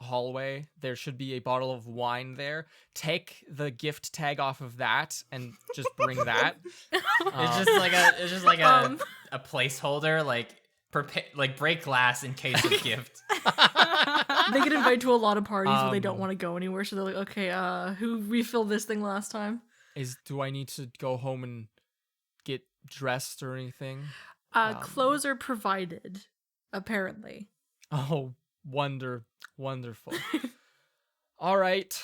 hallway. There should be a bottle of wine there. Take the gift tag off of that and just bring that. It's just like a placeholder, like break glass in case of gift. They get invited to a lot of parties where they don't want to go anywhere, so they're like, okay, who refilled this thing last time? Do I need to go home and get dressed or anything? Clothes are provided, apparently. Oh, wonderful. All right.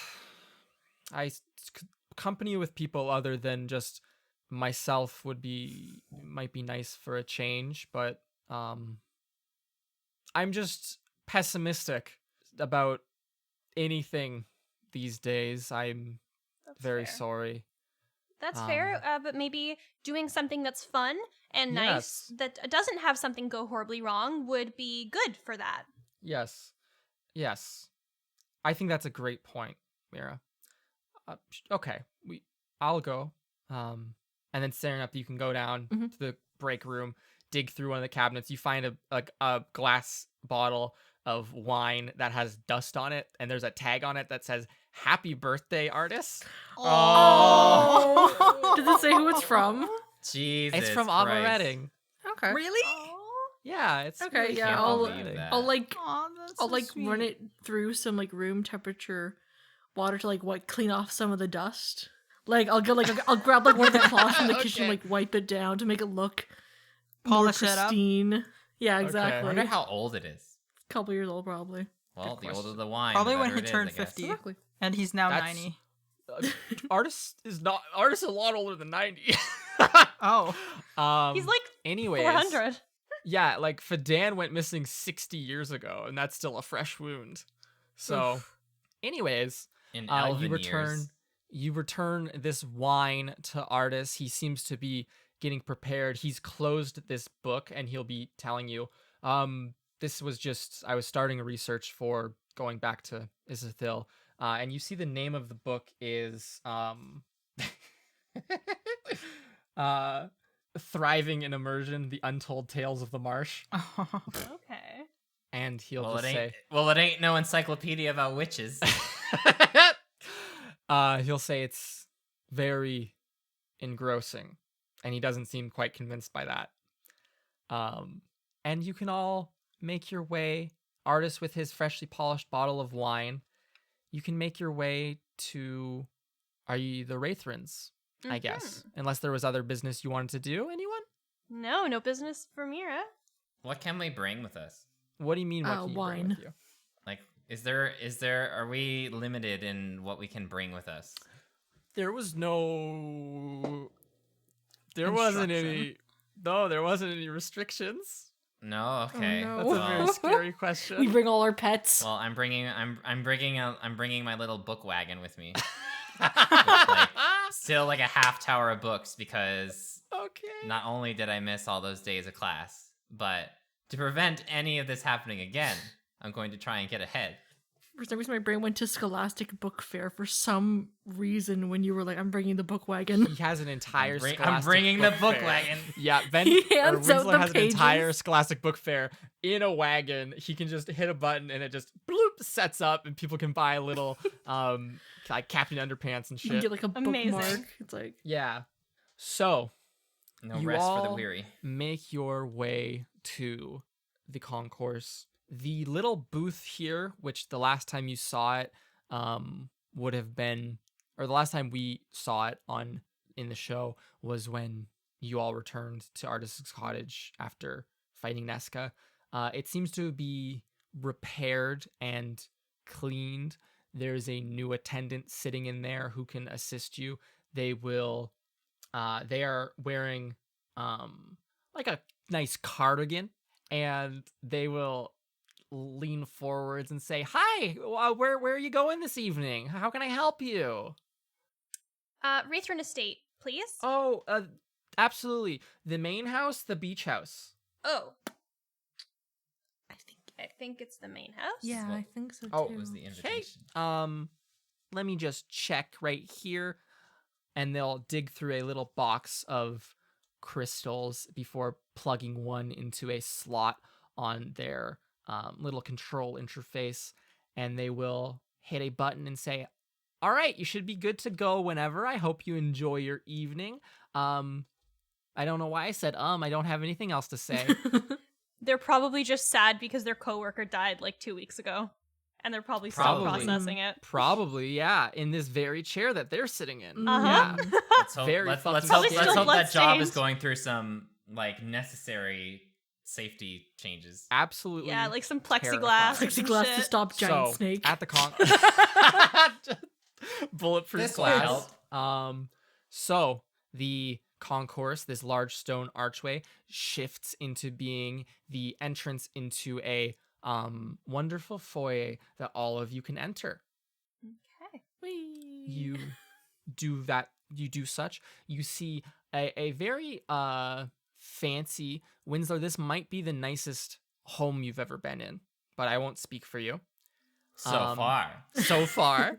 Company with people other than just myself might be nice for a change, but I'm just pessimistic about anything these days. I'm That's very fair. sorry. That's fair, but maybe doing something that's fun and nice Yes. that doesn't have something go horribly wrong would be good for that. Yes. I think that's a great point, Mira. Okay, I'll go. And then staring up, you can go down Mhm. to the break room, dig through one of the cabinets. You find a glass bottle of wine that has dust on it, and there's a tag on it that says "Happy Birthday, Artist." Oh! Does it say who it's from? Jesus, It's from Christ. Avaredding. Okay. Really? Yeah, it's Okay, really yeah, from I'll Avaredding. believe that. I'll like Aw, that's I'll so like sweet. run it through some like room temperature water to like clean off some of the dust. Like I'll grab like one of the cloths from the kitchen, Okay. like wipe it down to make it look Polish more it up. pristine. Yeah, Okay. exactly. I wonder how old it is. Couple years old probably. Well, Good the older question. the wine, Probably the when better he it is, turned I guess. 50. Exactly. And he's now That's- 90. Artist is a lot older than 90. Oh. He's like anyways, 400. yeah, like Fadan went missing 60 years ago, and that's still a fresh wound. So, anyways, In you elven return years. you return this wine to Artis. He seems to be getting prepared. He's closed this book, and he'll be telling you, this was just I was starting a research for going back to Isithil, and you see the name of the book is Thriving in Immersion: The Untold Tales of the Marsh. Okay. And he'll Well, just it ain't no encyclopedia about witches. he'll say it's very engrossing, and he doesn't seem quite convinced by that. And you can all make your way, Artist with his freshly polished bottle of wine, you can make your way to the Wraithrons, I guess. Unless there was other business you wanted to do. Anyone? No business for Mira. What can we bring with us? What do you mean? What can you bring wine. with you? Like, are we limited in what we can bring with us? There wasn't any. No, there wasn't any restrictions. No, okay. no. That's a very Well, scary question. We bring all our pets. well, I'm bringing my little book wagon with me. Like, still like a half tower of books because Okay. not only did I miss all those days of class, but to prevent any of this happening again, I'm going to try and get ahead. For some reason, my brain went to Scholastic Book Fair for some reason when you were like, I'm bringing the book wagon. He has an entire I'm Scholastic bringing book the book fair. wagon. Yeah, Ben He or hands out Winslow the has pages. an entire Scholastic book fair in a wagon. He can just hit a button and it just bloop sets up, and people can buy little like Captain Underpants and You can shit. get like a Amazing. bookmark. It's like, Yeah. So No You rest for the all- weary. make your way to the concourse. The little booth here, which the last time you saw it would have been, or the last time we saw it in the show was when you all returned to Artis's cottage after fighting Nesca. It seems to be repaired and cleaned. There's a new attendant sitting in there who can assist you. They are wearing like a nice cardigan, and they will lean forwards and say, "Hi, where are you going this evening? How can I help you?" Wraithron Estate, please. Oh, absolutely. The main house, the beach house. Oh. I think it's the main house. yeah, Well, I think so too. oh, What was the Okay. invitation? Let me just check right here, and they'll dig through a little box of crystals before plugging one into a slot on their little control interface, and they will hit a button and say, all right, you should be good to go whenever. I hope you enjoy your evening. I don't know why I said I don't have anything else to say. They're probably just sad because their coworker died like 2 weeks ago. And they're probably still Probably. processing it. Probably, yeah, in this very chair that they're sitting in. Uh-huh. Yeah. Let's hope, Very let's fucking hope, scary. let's hope that job is bloodstained. going through some like necessary safety changes. Absolutely. Yeah, like some terrifying. plexiglass. and Plexiglass shit. to stop giant So, snake. at the bulletproof This will glass. help. So the concourse, this large stone archway, shifts into being the entrance into a wonderful foyer that all of you can enter. Okay. You do that. You do such. You see a very fancy Winslow. This might be the nicest home you've ever been in, but I won't speak for you. So Um, far. So far,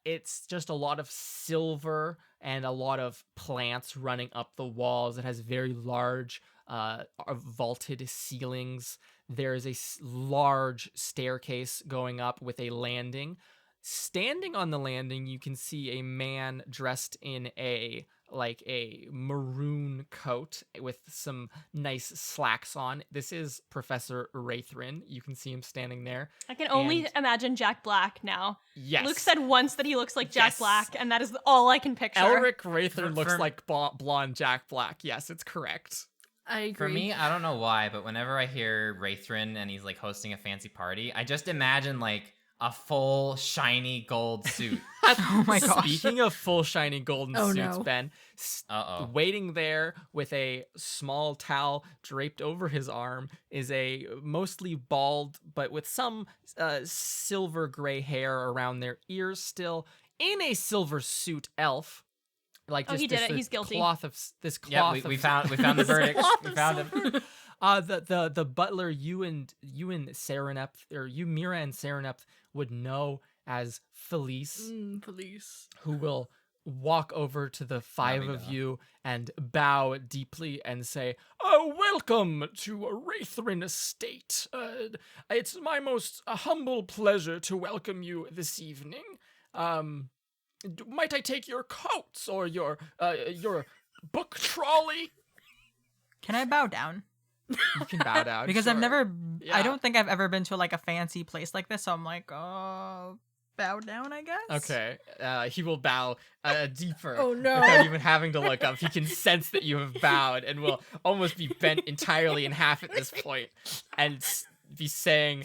it's just a lot of silver and a lot of plants running up the walls. It has very large vaulted ceilings. There is a large staircase going up with a landing. Standing on the landing, you can see a man dressed in a maroon coat with some nice slacks on. This is Professor Wraithrin. You can see him standing there. I can only And- imagine Jack Black now. Yes. Luke said once that he looks like Jack Yes. Black, and that is all I can picture. Elric Wraithrin For- looks for- like blonde Jack Black. Yes, it's correct. I agree. For me, I don't know why, but whenever I hear Wraithrin and he's like hosting a fancy party, I just imagine like a full shiny gold suit. Oh my gosh. Speaking of full shiny golden Oh, suits, no. Ben, Uh-oh. waiting there with a small towel draped over his arm is a mostly bald, but with some silver gray hair around their ears still, in a silver suit elf. Like Oh, just he did this, it. this He's guilty. Cloth of this Yeah, cloth. we of- found the verdict. Cloth We of found him. silver. The butler you and Serenep, or you Mira and Serenep would know as Felice, Police. who will walk over to the five we of don't. you and bow deeply and say, "Oh, welcome to Wraithrin Estate. It's my most humble pleasure to welcome you this evening. Might I take your coats or your book trolley?" Can I bow down? You can bow down Because I've sure. never, Yeah. I don't think I've ever been to like a fancy place like this. So I'm like, oh, bow down, I guess. Okay, he will bow deeper. Oh, no. Without even having to look up, he can sense that you have bowed and will almost be bent entirely in half at this point, and be saying,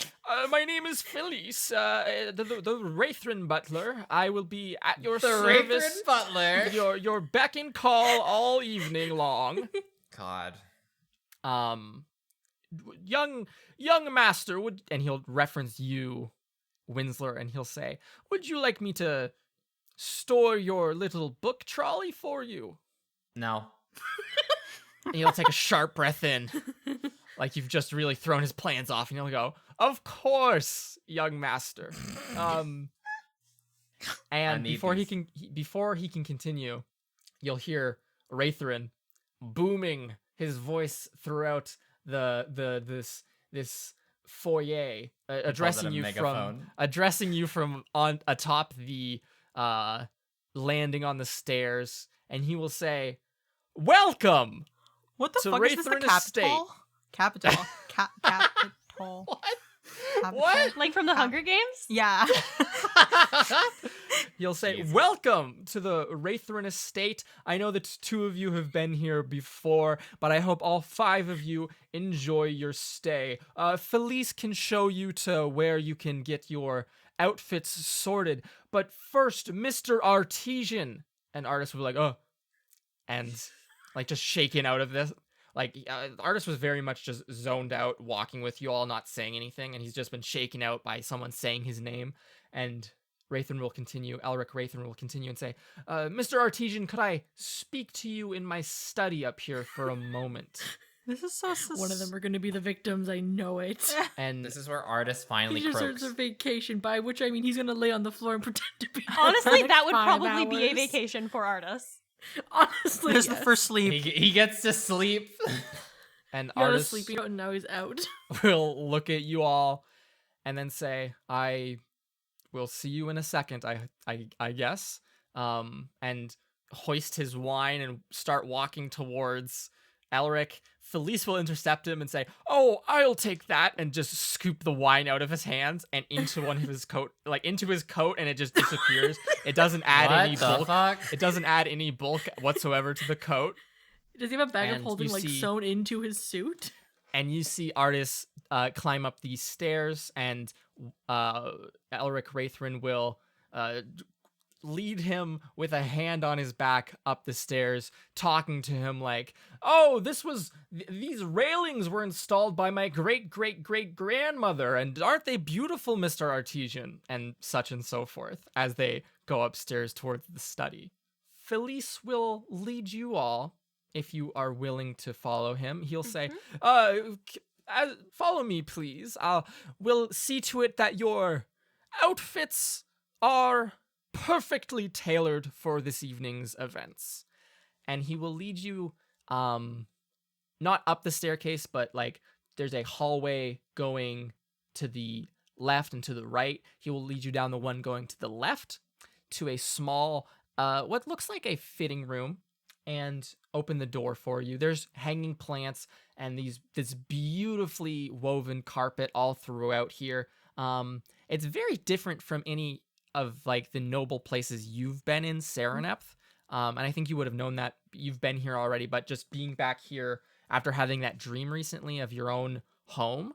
"My name is Felice, the Wraithrin butler. I will be at your The service, Wraithrin butler. your beck and call all evening long." God. Young master, and he'll reference you, Winsler, and he'll say, "Would you like me to store your little book trolley for you?" No. And he'll take a sharp breath in, like you've just really thrown his plans off, and he'll go, "Of course, young master." And need before these. before he can continue, you'll hear Wraithrin booming his voice throughout this foyer, addressing you from on atop the landing on the stairs, and he will say, "Welcome." What the To fuck is this? The Wraithrin Estate. capital? Capital. What? Capital? What? Like from the Hunger Games? Yeah. He'll say, Jesus. "Welcome to the Wraithrin Estate. I know that two of you have been here before, but I hope all five of you enjoy your stay. Felice can show you to where you can get your outfits sorted. But first, Mr. Artesian." And Artist will be like, "Oh," and like just shaken out of this. Like, the artist was very much just zoned out, walking with you all, not saying anything, and he's just been shaken out by someone saying his name. And Elric Wraithrin will continue and say, "Mr. Artesian, could I speak to you in my study up here for a moment?" This is so One of them are going to be the victims. I know it. And This is where artist finally He deserves croaks. a vacation, by which I mean he's going to lay on the floor and pretend to be. Honestly, for that would 5 probably be a hours. vacation for artists. Honestly, This is yes. the first sleep. He gets to sleep. and He was Artist sleeping out and now he's out. will look at you all and then say, I will see you in a second, I guess, and hoist his wine and start walking towards Elric. Felice will intercept him and say, "Oh, I'll take that," and just scoop the wine out of his hands and into one of his coat, into his coat, and it just disappears. It doesn't add any What the bulk. fuck? It doesn't add any bulk whatsoever to the coat. Does he have a bag of And holding you like see- sewn into his suit? And you see Artis climb up these stairs, and Elric Wraithrin will lead him with a hand on his back up the stairs, talking to him like, "Oh, these railings were installed by my great-great-great-grandmother, and aren't they beautiful, Mr. Artesian?" And such and so forth, as they go upstairs towards the study. Felice will lead you all, if you are willing to follow him. He'll say, "Follow me, please. We'll see to it that your outfits are perfectly tailored for this evening's events." And he will lead you, not up the staircase, but like there's a hallway going to the left and to the right. He will lead you down the one going to the left to a small, what looks like a fitting room, and open the door for you. There's hanging plants and this beautifully woven carpet all throughout here. It's very different from any of like the noble places you've been in Serenepth. And I think you would have known that you've been here already, but just being back here after having that dream recently of your own home,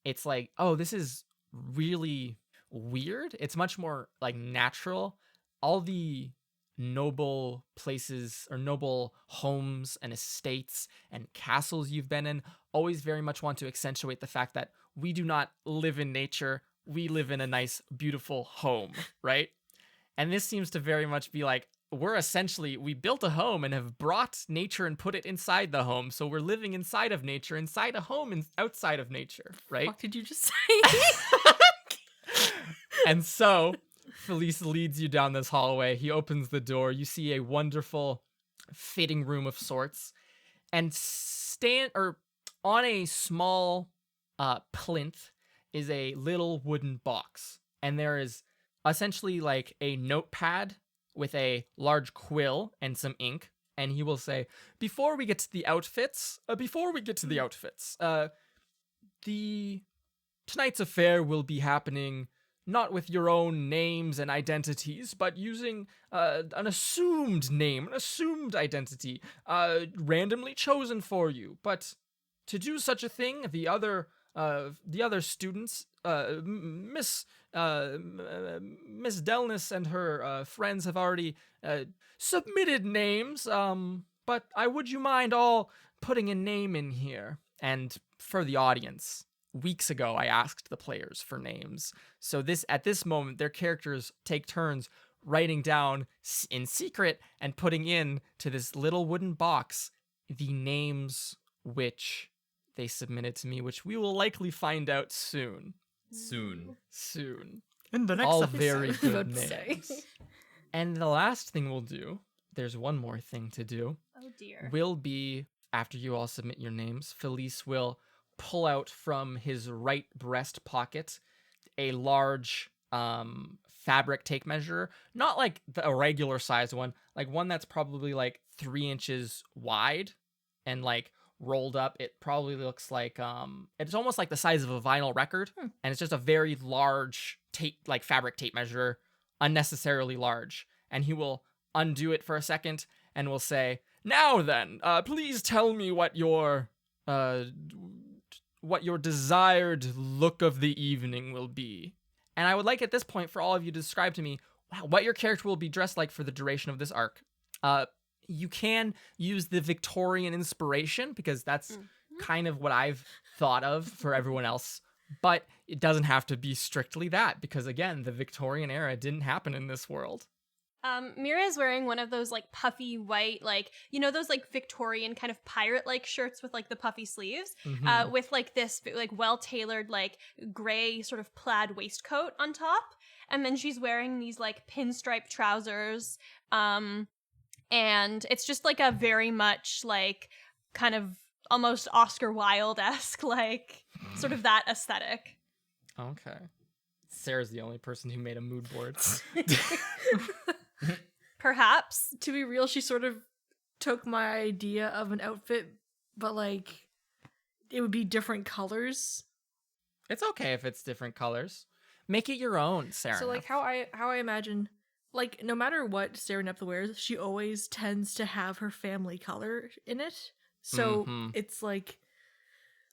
it's like, oh, this is really weird. It's much more like natural. All the noble places or noble homes and estates and castles you've been in always very much want to accentuate the fact that we do not live in nature. We live in a nice, beautiful home, right? And this seems to very much be like, we built a home and have brought nature and put it inside the home. So we're living inside of nature, inside a home and outside of nature, right? What did you just say? And so Felice leads you down this hallway. He opens the door. You see a wonderful fitting room of sorts. And on a small plinth is a little wooden box. And there is essentially like a notepad with a large quill and some ink. And he will say, before we get to the outfits, tonight's affair will be happening not with your own names and identities, but using an assumed name, an assumed identity, randomly chosen for you. But to do such a thing, the other students, Miss Delness and her friends have already submitted names. But would you mind all putting a name in here? And for the audience, weeks ago, I asked the players for names. So at this moment, their characters take turns writing down in secret and putting in to this little wooden box the names which they submitted to me, which we will likely find out soon. Soon. In the next All episode. very good About to say. names. And the last thing we'll do, there's one more thing to do, Oh dear. will be, after you all submit your names, Felice will pull out from his right breast pocket a large fabric tape measure, not like a regular size one, like one that's probably like 3 inches wide and like rolled up. It probably looks like it's almost like the size of a vinyl record, and it's just a very large tape, like fabric tape measure, unnecessarily large. And he will undo it for a second and will say, "Now then, please tell me what your desired look of the evening will be." And I would like at this point for all of you to describe to me what your character will be dressed like for the duration of this arc. You can use the Victorian inspiration because that's kind of what I've thought of for everyone else, but it doesn't have to be strictly that because, again, the Victorian era didn't happen in this world. Mira is wearing one of those like puffy white, like, you know, those like Victorian kind of pirate-like shirts with like the puffy sleeves, with like this like well-tailored like gray sort of plaid waistcoat on top. And then she's wearing these like pinstripe trousers. And it's just like a very much like kind of almost Oscar Wilde-esque, like sort of that aesthetic. Okay. Sarah's the only person who made a mood board. Perhaps. To be real, she sort of took my idea of an outfit, but like it would be different colors. It's okay if it's different colors. Make it your own, Sarah. So like how I imagine, like no matter what Sarah Neptha wears, she always tends to have her family color in it. So it's like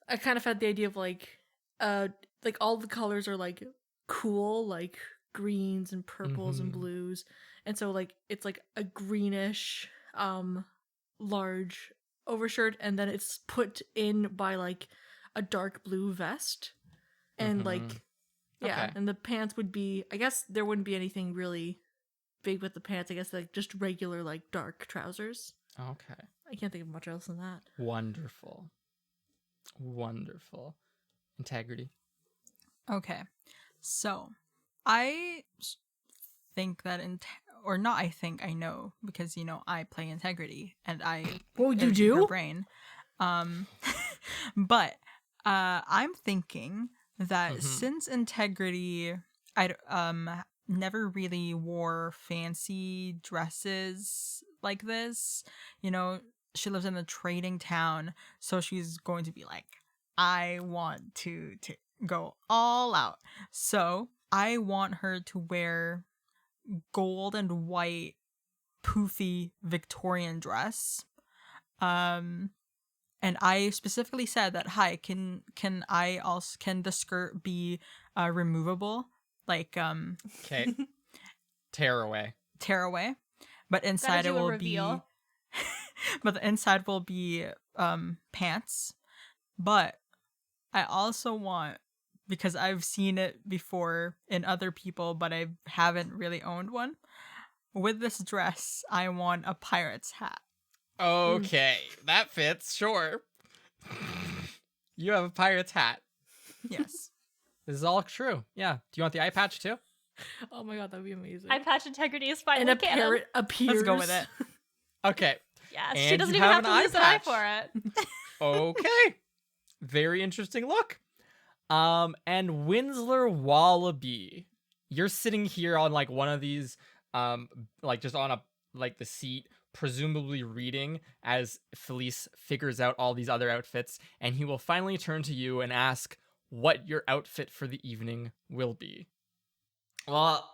I kind of had the idea of like all the colors are like cool, like greens and purples and blues. And so like it's like a greenish large overshirt, and then it's put in by like a dark blue vest. And like yeah, Okay. and the pants would be, I guess there wouldn't be anything really big with the pants. I guess like just regular like dark trousers. Okay. I can't think of much else than that. Wonderful. Wonderful. Integrity. Okay. So, I think that or not I think, I know, because I play integrity and I Well, you am do? her brain. But I'm thinking that since integrity I never really wore fancy dresses like this, she lives in a trading town, so she's going to be like, I want to go all out. So I want her to wear gold and white poofy Victorian dress. And I specifically said that, hi, can the skirt be removable? Like Okay. Tear away. But inside Gotta it do a will reveal. be but the inside will be pants. But I also want, because I've seen it before in other people, but I haven't really owned one. With this dress, I want a pirate's hat. Okay. That fits, sure. You have a pirate's hat. Yes. This is all true. Yeah. Do you want the eye patch too? Oh my god, that would be amazing. Eye patch integrity is and finally a canon. parrot appears. Let's go with it. Okay. Yes, And she doesn't you even have have an to eye lose an eye patch. for it. Okay. Very interesting look. And Winsler Wallaby, you're sitting here on like one of these, like just on the seat, presumably reading as Felice figures out all these other outfits, and he will finally turn to you and ask what your outfit for the evening will be. Well,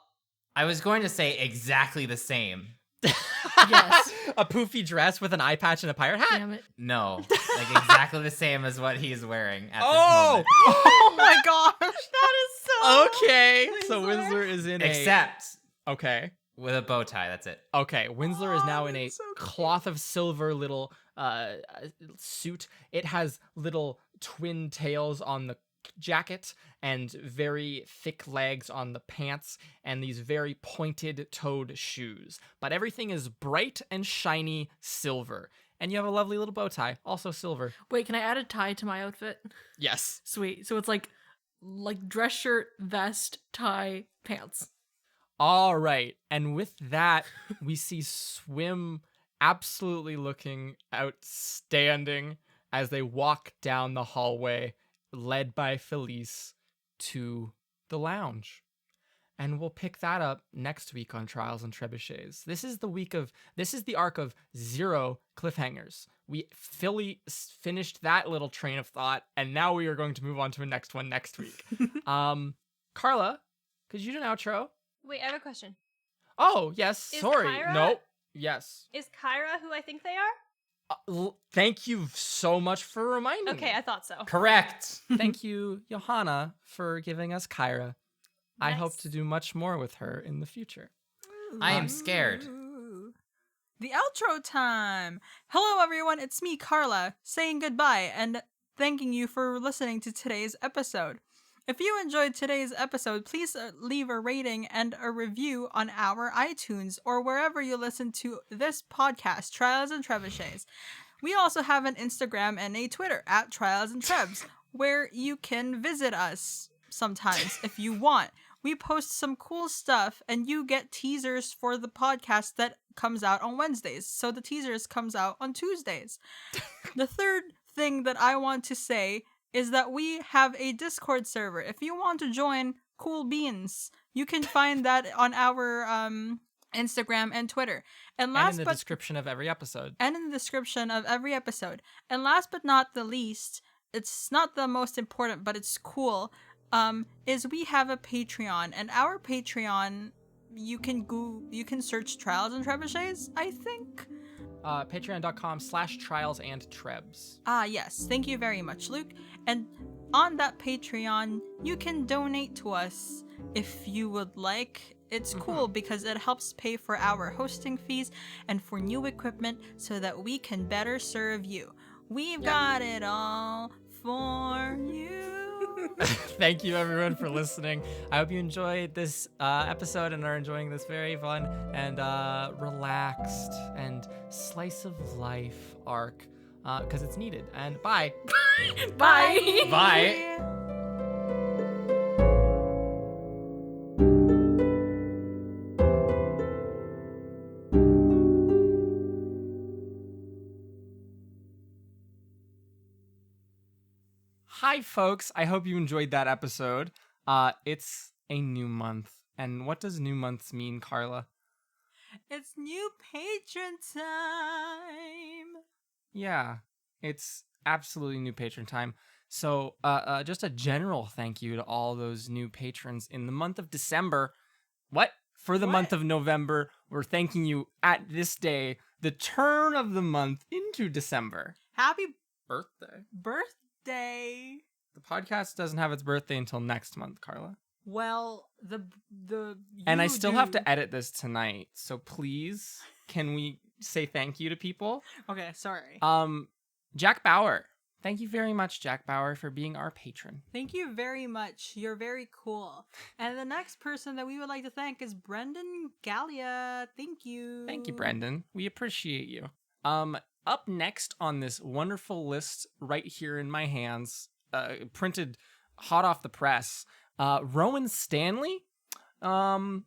I was going to say exactly the same. Yes. A poofy dress with an eye patch and a pirate hat? Damn it. No, like exactly the same as what he's wearing at this Oh! moment. Oh my gosh. That is so. Okay. So Winsler. Winsler is in Except Okay. with a bow tie, that's it. Okay, Winsler is now in a that's so cute. cloth of silver little suit. It has little twin tails on the jacket and very thick legs on the pants and these very pointed toed shoes. But everything is bright and shiny silver. And you have a lovely little bow tie, also silver. Wait, can I add a tie to my outfit? Yes. Sweet. So it's like dress shirt, vest, tie, pants. All right. And with that, we see Swim absolutely looking outstanding as they walk down the hallway, led by Felice, to the lounge. And we'll pick that up next week on Trials and Trebuchets. This is the arc of 0 cliffhangers. We finished that little train of thought, and now we are going to move on to a next one next week. Carla, could you do an outro? Wait, I have a question. Oh, yes. Is Sorry. Kyra- Nope. Yes. Is Kyra who I think they are? Thank you so much for reminding Okay, me. I thought so. Correct. Thank you, Johanna, for giving us Kyra. I hope Nice. to do much more with her in the future. I am scared. Ooh. The outro time. Hello, everyone. It's me, Carla, saying goodbye and thanking you for listening to today's episode. If you enjoyed today's episode, please leave a rating and a review on our iTunes or wherever you listen to this podcast, Trials and Trebuchets. We also have an Instagram and a Twitter at Trials and Trebs, where you can visit us sometimes if you want. We post some cool stuff, and you get teasers for the podcast that comes out on Wednesdays. So the teasers comes out on Tuesdays. The third thing that I want to say is that we have a Discord server. If you want to join cool beans. You can find that on our Instagram and Twitter. And And last in the but description of every episode. and in the description of every episode. And last but not the least, it's not the most important, but it's cool. Is we have a Patreon, and our Patreon, you can search Trials and Trebuchets, I think. Patreon.com/trialsandtrebs. Ah, yes. Thank you very much, Luke. And on that Patreon, you can donate to us if you would like. It's cool because it helps pay for our hosting fees and for new equipment so that we can better serve you. We've got it all for you. Thank you, everyone, for listening. I hope you enjoyed this episode and are enjoying this very fun and relaxed and slice of life arc because it's needed. And bye. Bye. Bye. Hi, folks. I hope you enjoyed that episode. It's a new month. And what does new months mean, Carla? It's new patron time. Yeah, it's absolutely new patron time. So, just a general thank you to all those new patrons in the month of December. What? For the month of November, we're thanking you at this day, the turn of the month into December. Happy Birthday. birthday. The podcast doesn't have its birthday until next month, Carla. Well, And I you still have do. to edit this tonight. So please, can we say thank you to people? Okay, sorry. Jack Bauer. Thank you very much, Jack Bauer, for being our patron. Thank you very much. You're very cool. And the next person that we would like to thank is Brendan Gallia. Thank you. Thank you, Brendan. We appreciate you. Up next on this wonderful list right here in my hands, printed hot off the press, Rowan Stanley. Rowan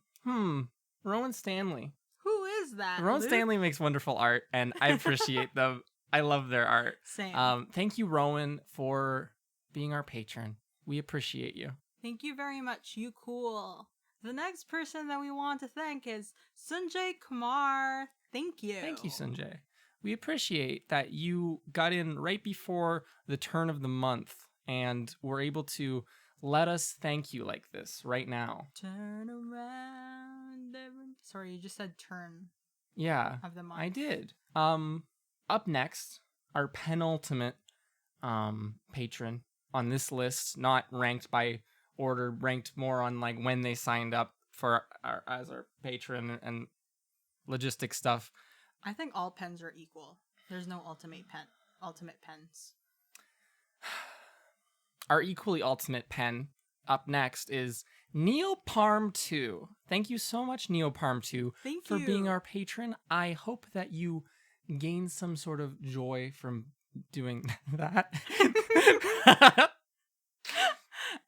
Stanley. Who is that? Rowan Luke? Stanley makes wonderful art, and I appreciate them. I love their art. Same. Thank you, Rowan, for being our patron. We appreciate you. Thank you very much. You cool. The next person that we want to thank is Sanjay Kumar. Thank you. Thank you, Sanjay. We appreciate that you got in right before the turn of the month and were able to let us thank you like this right now. Turn around. Sorry, you just said turn Yeah, of the month. I did. Up next, our penultimate patron on this list, not ranked by order, ranked more on like when they signed up for as our patron and logistic stuff. I think all pens are equal. There's no ultimate pens. Our equally ultimate pen up next is Neoparm2. Thank you so much, Neoparm2, Thank for you. being our patron. I hope that you gain some sort of joy from doing that.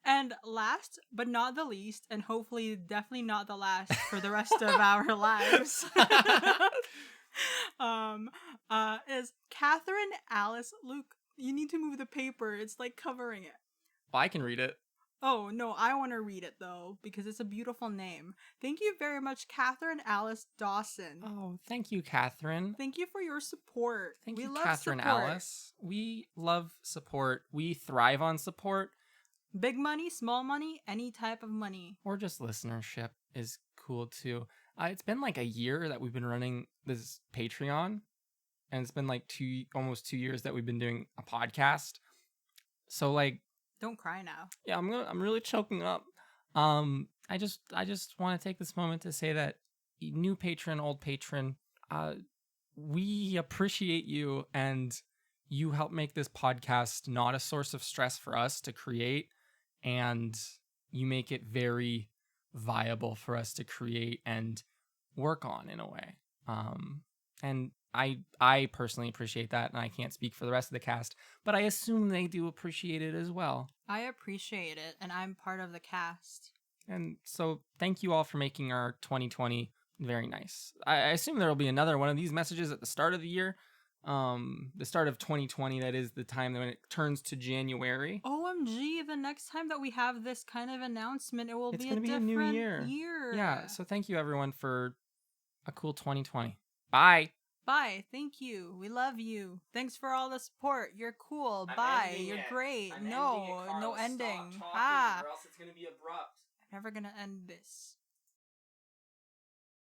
And last but not the least, and hopefully definitely not the last for the rest of our lives, is Catherine Alice. Luke, you need to move the paper. It's like covering it. Well, I can read it. Oh, no, I want to read it though, because it's a beautiful name. Thank you very much, Catherine Alice Dawson. Oh, thank you, Catherine. Thank you for your support. Thank we you, love Catherine support. Alice. We love support. We thrive on support, Big money, small money, any type of money. or just listenership is cool too. It's been like a year that we've been running this Patreon, and it's been like almost 2 years that we've been doing a podcast. So like, Don't cry now. yeah, I'm really choking up. I just want to take this moment to say that new patron, old patron, we appreciate you, and you help make this podcast not a source of stress for us to create, and you make it very viable for us to create and work on in a way. And I personally appreciate that, and I can't speak for the rest of the cast, but I assume they do appreciate it as well. I appreciate it, and I'm part of the cast. And so thank you all for making our 2020 very nice. I assume there will be another one of these messages at the start of the year. the start of 2020, that is the time when it turns to January. OMG, the next time that we have this kind of announcement, it will It's be gonna a be a different new year. year. Yeah, so thank you everyone for a cool 2020. Bye. Bye. Thank you. We love you. Thanks for all the support. You're cool. Bye. You're great. No ending. Or else it's gonna be abrupt. I'm never gonna end this.